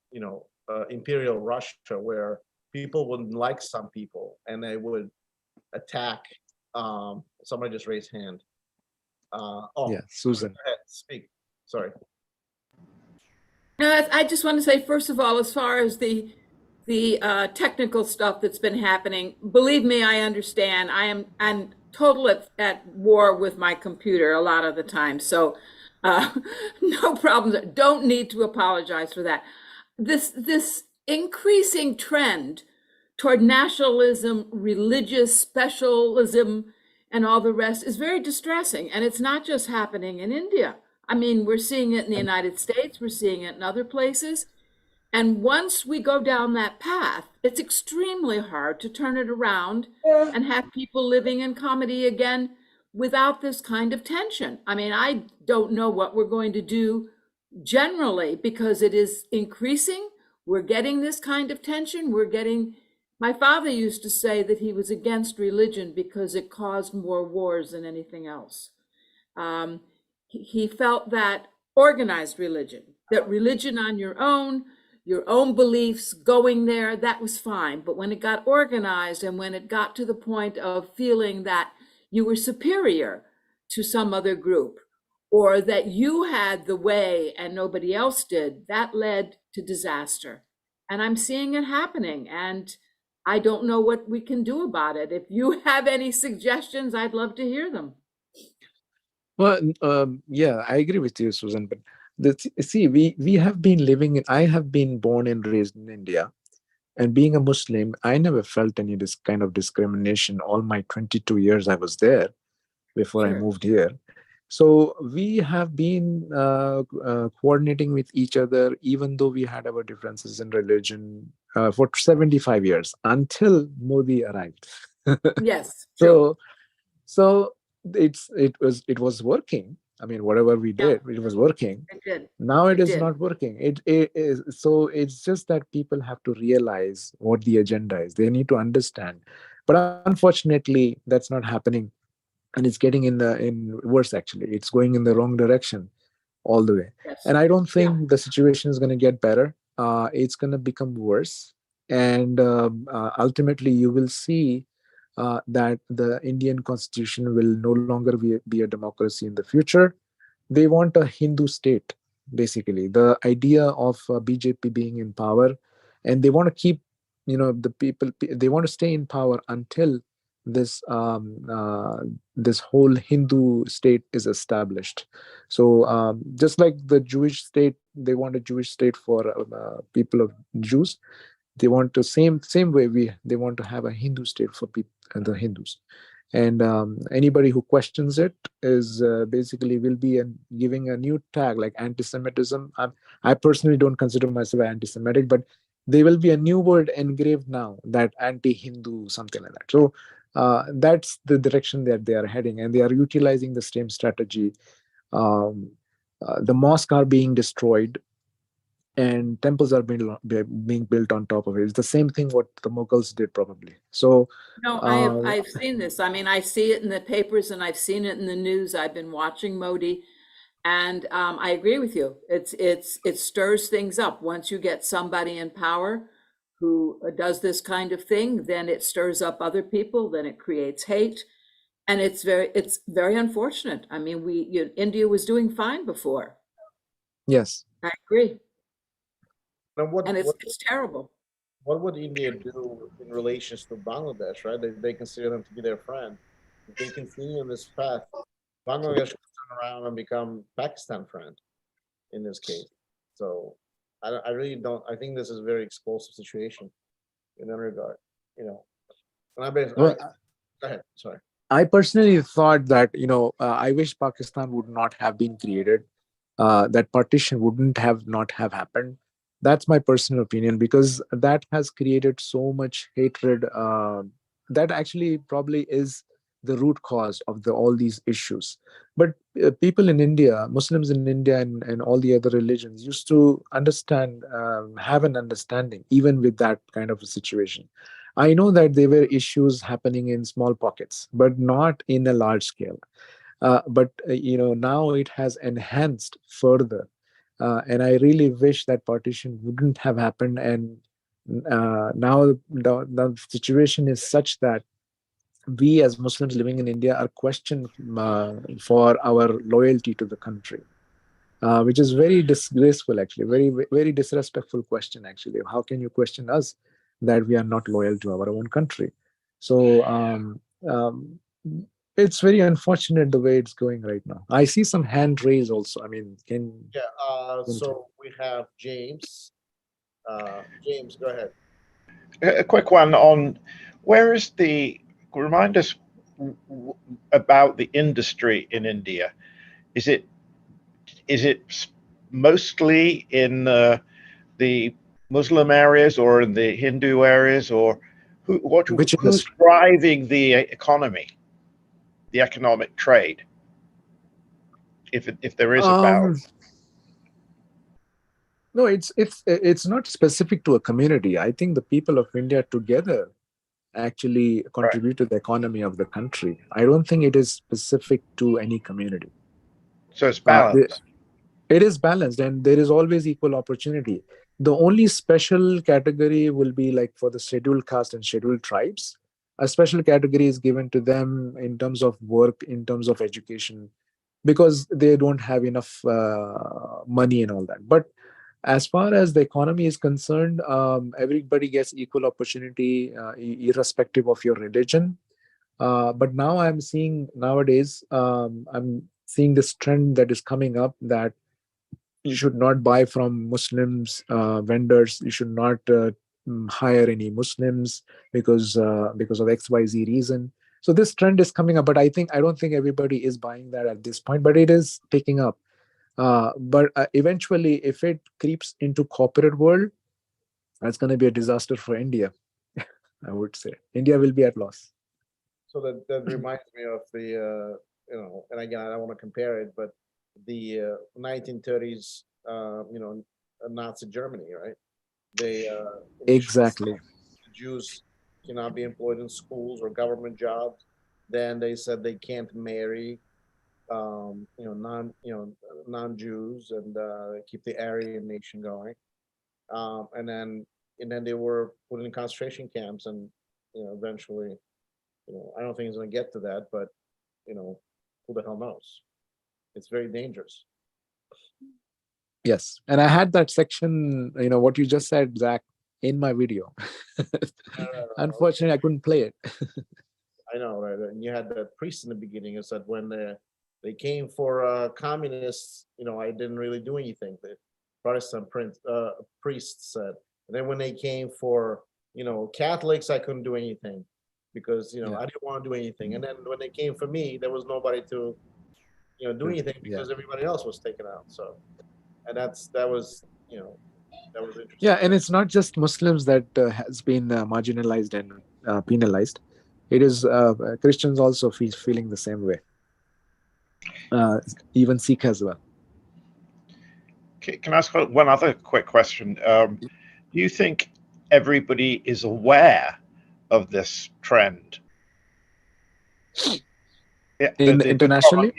imperial Russia, where people wouldn't like some people and they would attack. Somebody just raised hand. Yeah, Susan. Go ahead, speak. Sorry. No, I just want to say, first of all, as far as the technical stuff that's been happening, believe me, I understand. I'm total at war with my computer a lot of the time. So no problems. Don't need to apologize for that. This increasing trend toward nationalism, religious specialism, and all the rest is very distressing. And it's not just happening in India. I mean, we're seeing it in the United States, we're seeing it in other places. And once we go down that path, it's extremely hard to turn it around and have people living in comedy again without this kind of tension. I mean, I don't know what we're going to do generally because it is increasing. We're getting this kind of tension. My father used to say that he was against religion because it caused more wars than anything else. He felt that organized religion, that religion on your own, your own beliefs, going there, that was fine. But when it got organized and when it got to the point of feeling that you were superior to some other group, or that you had the way and nobody else did, that led to disaster. And I'm seeing it happening. And I don't know what we can do about it. If you have any suggestions, I'd love to hear them. Well, yeah, I agree with you, Susan. But see, we have been living in. I have been born and raised in India, and being a Muslim, I never felt any this kind of discrimination. All my 22 years I was there before I Sure. moved here. So we have been coordinating with each other, even though we had our differences in religion for 75 years until Modi arrived. Yes, true. So it was working. I mean, whatever we Yeah, did, it was working. it did. Now it It is did. not working. It is, so it's just that people have to realize what the agenda is. They need to understand. But unfortunately, that's not happening, and it's getting in worse. Actually, it's going in the wrong direction all the way. Yes. And I don't Yeah. think the situation is going to get better. It's going to become worse, and ultimately, you will see that the Indian constitution will no longer be a democracy in the future. They want a Hindu state, basically. The idea of BJP being in power, and they want to keep, the people. They want to stay in power until this this whole Hindu state is established. So just like the Jewish state, they want a Jewish state for people of Jews. They want to same way they want to have a Hindu state for people, the Hindus. And anybody who questions it is basically will be giving a new tag like anti-Semitism. I personally don't consider myself anti-Semitic, but there will be a new word engraved now, that anti-Hindu, something like that. So that's the direction that they are heading, and they are utilizing the same strategy. Um, the mosques are being destroyed, and temples are being built on top of it. It's the same thing what the Mughals did, probably. So No, I've seen this. I mean, I see it in the papers and I've seen it in the news. I've been watching Modi, and I agree with you. It stirs things up. Once you get somebody in power who does this kind of thing, then it stirs up other people. Then it creates hate, and it's very unfortunate. I mean, India was doing fine before. yes. I agree, Now, and it's terrible. what would India do in relations to Bangladesh, right? They consider them to be their friend. If they continue on this path, Bangladesh could turn around and become Pakistan friend in this case. So I really don't. I think this is a very explosive situation in that regard. And Well, go ahead. Sorry. I personally thought that, I wish Pakistan would not have been created. That partition wouldn't have not have happened. That's my personal opinion, because that has created so much hatred. That actually probably is the root cause of all these issues. But people in India, Muslims in India, and all the other religions used to understand, have an understanding, even with that kind of a situation. I know that there were issues happening in small pockets, but not in a large scale. But now it has enhanced further, and I really wish that partition wouldn't have happened. And now the situation is such that we as Muslims living in India are questioned for our loyalty to the country, which is very disgraceful, actually, very, very disrespectful question, actually. How can you question us that we are not loyal to our own country? So um, it's very unfortunate the way it's going right now. I see some hand raised also. I mean, So we have James. James, go ahead. A quick one on remind us about the industry in India. Is it mostly in the Muslim areas or in the Hindu areas, or who's driving the economy, the economic trade? If there is a balance. No, it's not specific to a community. I think the people of India together actually contribute to the economy of the country. I don't think it is specific to any community. So it's balanced. It is balanced, and there is always equal opportunity. The only special category will be like for the scheduled caste and scheduled tribes. A special category is given to them in terms of work, in terms of education, because they don't have enough money and all that. But as far as the economy is concerned, everybody gets equal opportunity, irrespective of your religion. But now I'm seeing nowadays, I'm seeing this trend that is coming up, that you should not buy from Muslims vendors. You should not hire any Muslims because of XYZ reason. So this trend is coming up, but I don't think everybody is buying that at this point. But it is picking up. But eventually, if it creeps into corporate world, that's going to be a disaster for India. I would say India will be at loss. So that reminds me of the and again, I don't want to compare it, but the 1930s, Nazi Germany, right? They Exactly. the Jews cannot be employed in schools or government jobs. Then they said they can't marry, non-Jews, and keep the Aryan nation going. And then they were put in concentration camps, and eventually, I don't think it's going to get to that, but who the hell knows? It's very dangerous. Yes, and I had that section, what you just said, Zach, in my video. Unfortunately, I couldn't play it. I know, right? And you had that priest in the beginning who said when they came for communists, I didn't really do anything. The Protestant priest said, and then when they came for Catholics, I couldn't do anything because I didn't want to do anything. And then when they came for me, there was nobody to do anything because everybody else was taken out. So, and that was interesting. Yeah, and it's not just Muslims that has been marginalized and penalized. It is Christians also feeling the same way. Even Sikh as well. Can I ask one other quick question? Do you think everybody is aware of this trend? Internationally?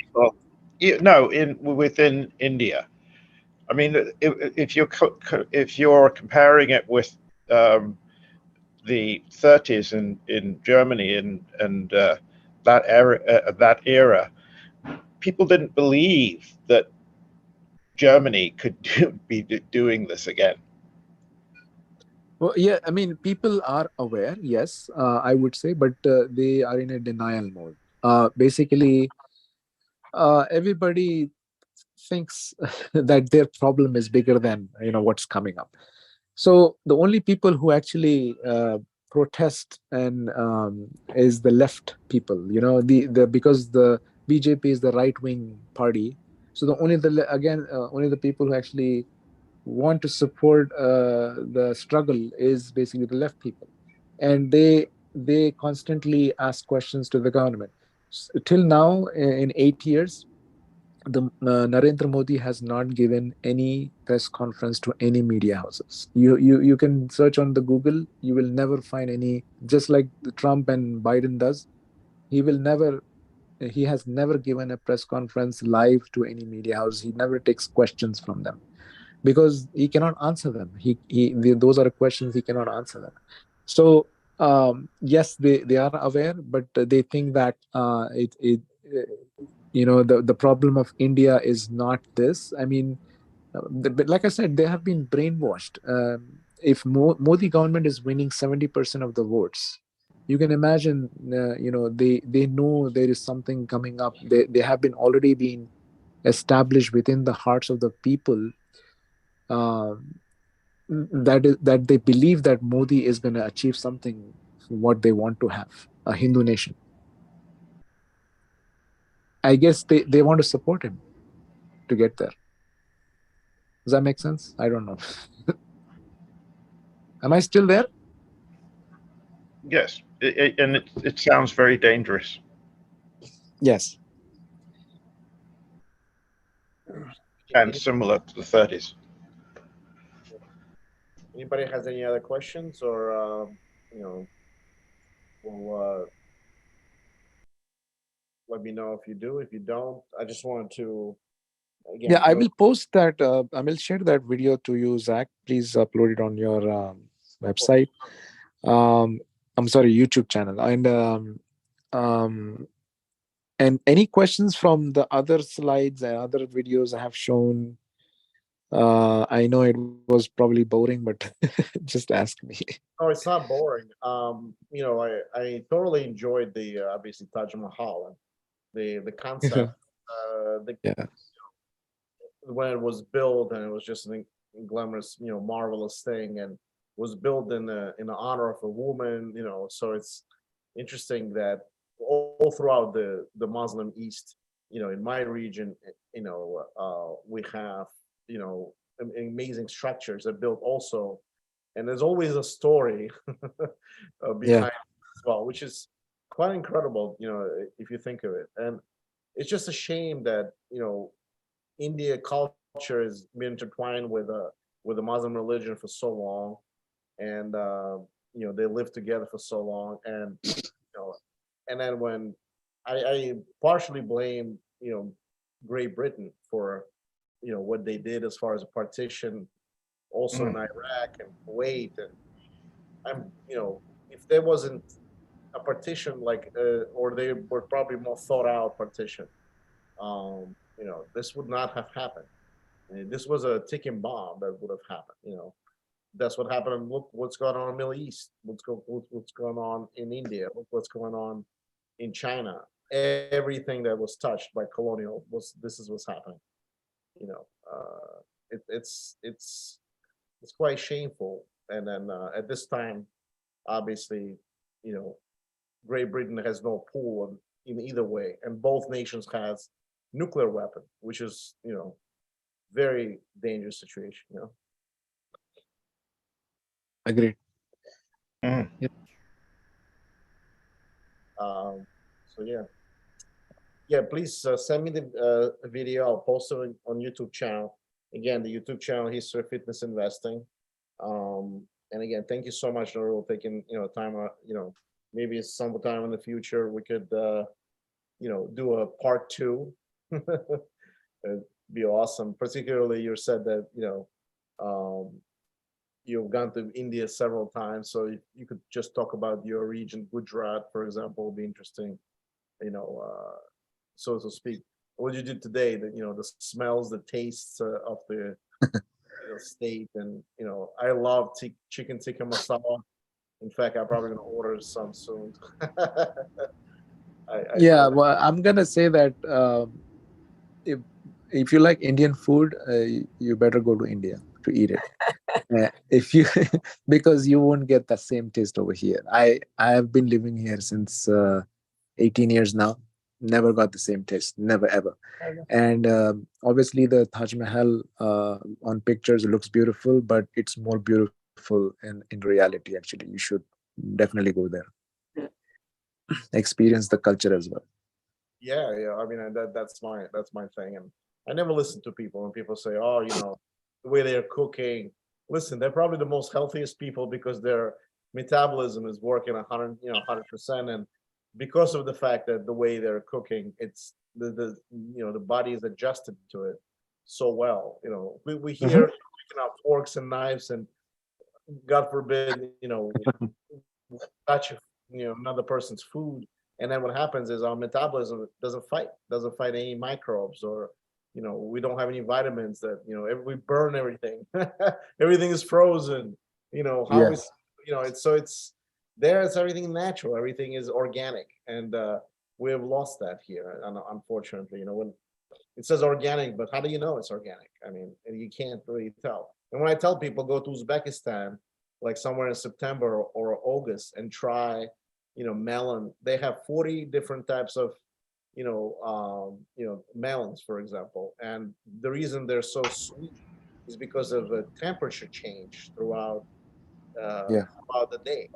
No, within India. I mean, if you're comparing it with the 30s in Germany and that era, people didn't believe that Germany could be doing this again. Well, yeah, I mean, people are aware, yes, I would say, but they are in a denial mode. Basically, everybody thinks that their problem is bigger than what's coming up. So the only people who actually protest and is the left people, the because the BJP is the right wing party. So only the people who actually want to support the struggle is basically the left people, and they constantly ask questions to the government. Till now, in 8 years, the Narendra Modi has not given any press conference to any media houses. You can search on the Google. You will never find any. Just like the Trump and Biden does, he will never. He has never given a press conference live to any media house. He never takes questions from them because he cannot answer them. Those are questions he cannot answer them. So yes, they are aware, but they think that the problem of India is not this. I mean, but like I said, they have been brainwashed. If Modi government is winning 70% of the votes, you can imagine. They know there is something coming up. They have been already been established within the hearts of the people. That they believe that Modi is going to achieve something what they want to have, a Hindu nation. I guess they want to support him to get there. Does that make sense? I don't know. Am I still there? Yes, and it sounds very dangerous. Yes. And similar to the 30s. Anybody has any other questions, or we'll let me know if you do. If you don't, I just wanted to Again, Yeah, I will post that. I will share that video to you, Zach. Please upload it on your website. Um, I'm sorry, YouTube channel. Um, and any questions from the other slides and other videos I have shown? I know it was probably boring, but just ask me. Oh, it's not boring. I thoroughly enjoyed the obviously Taj Mahal and the concept. Yeah. When it was built, and it was just an glamorous, marvelous thing, and was built in the honor of a woman. So it's interesting that all throughout the Muslim East, in my region, we have amazing structures that built also, and there's always a story behind it as well, which is quite incredible, if you think of it. And it's just a shame that India culture has been intertwined with the Muslim religion for so long, and they lived together for so long, and and then when I partially blame Great Britain for what they did as far as a partition, also in Iraq and Kuwait, and if there wasn't a partition like or they were probably more thought out partition, this would not have happened. This was a ticking bomb that would have happened. That's what happened. And look what's going on in the Middle East. What's going on in India. Look what's going on in China. Everything that was touched by colonial this is what's happening. It's quite shameful. And then at this time, obviously, Great Britain has no pull in either way, and both nations has nuclear weapon, which is very dangerous situation. Agreed. Yep. So yeah. Please send me the video. I'll post it on YouTube channel. Again, the YouTube channel History of Fitness Investing. And again, thank you so much, Nourul, taking time. Maybe sometime in the future we could do a part 2. It'd be awesome. Particularly, you said that you've gone to India several times, so you could just talk about your region, Gujarat, for example, would be interesting. So to speak. What you did today, the smells, the tastes of the state, and I love chicken tikka masala. In fact, I'm probably gonna order some soon. Well, I'm gonna say that if you like Indian food, you better go to India to eat it. If you because you won't get the same taste over here. I have been living here since 18 years now. Never got the same taste, never ever. And obviously the Taj Mahal on pictures looks beautiful, but it's more beautiful in reality. Actually, you should definitely go there, experience the culture as well. Yeah. I mean, that's my thing. And I never listen to people when people say, oh, the way they're cooking. Listen, they're probably the most healthiest people because their metabolism is working 100%, and because of the fact that the way they're cooking, it's the body is adjusted to it so well. We hear picking up forks and knives, and God forbid, touch another person's food, and then what happens is our metabolism doesn't fight any microbes, or we don't have any vitamins that we burn everything. Everything is frozen. How is it's there. It's everything natural. Everything is organic, and we have lost that here, unfortunately. When it says organic, but how do you know it's organic? I mean, you can't really tell. And when I tell people go to Uzbekistan, like somewhere in September or August, and try, melon, they have 40 different types of, melons, for example. And the reason they're so sweet is because of a temperature change throughout the day.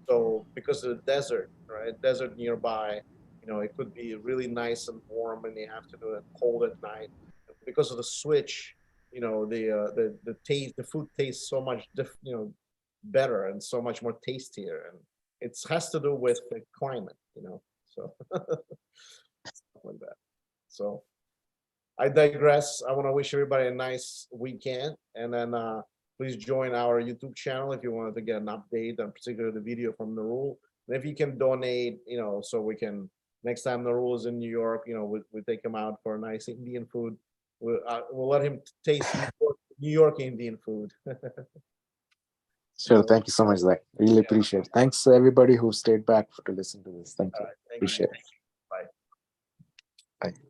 So because of the desert, right? Desert nearby, it could be really nice and warm, and you have to do it cold at night. Because of the switch, the taste, the food tastes so much better and so much more tastier, and it has to do with the climate, so stuff like that. So I digress. I want to wish everybody a nice weekend, and then please join our YouTube channel if you wanted to get an update on particularly the video from Nourul. And if you can donate, so we can next time Nourul is in New York, we take him out for a nice Indian food. We'll let him taste New York Indian food. Sure. Thank you so much, Zach. Really appreciate it. Thanks to everybody who stayed back to listen to this. Thank you. Thank Appreciate you. it. Bye. Bye.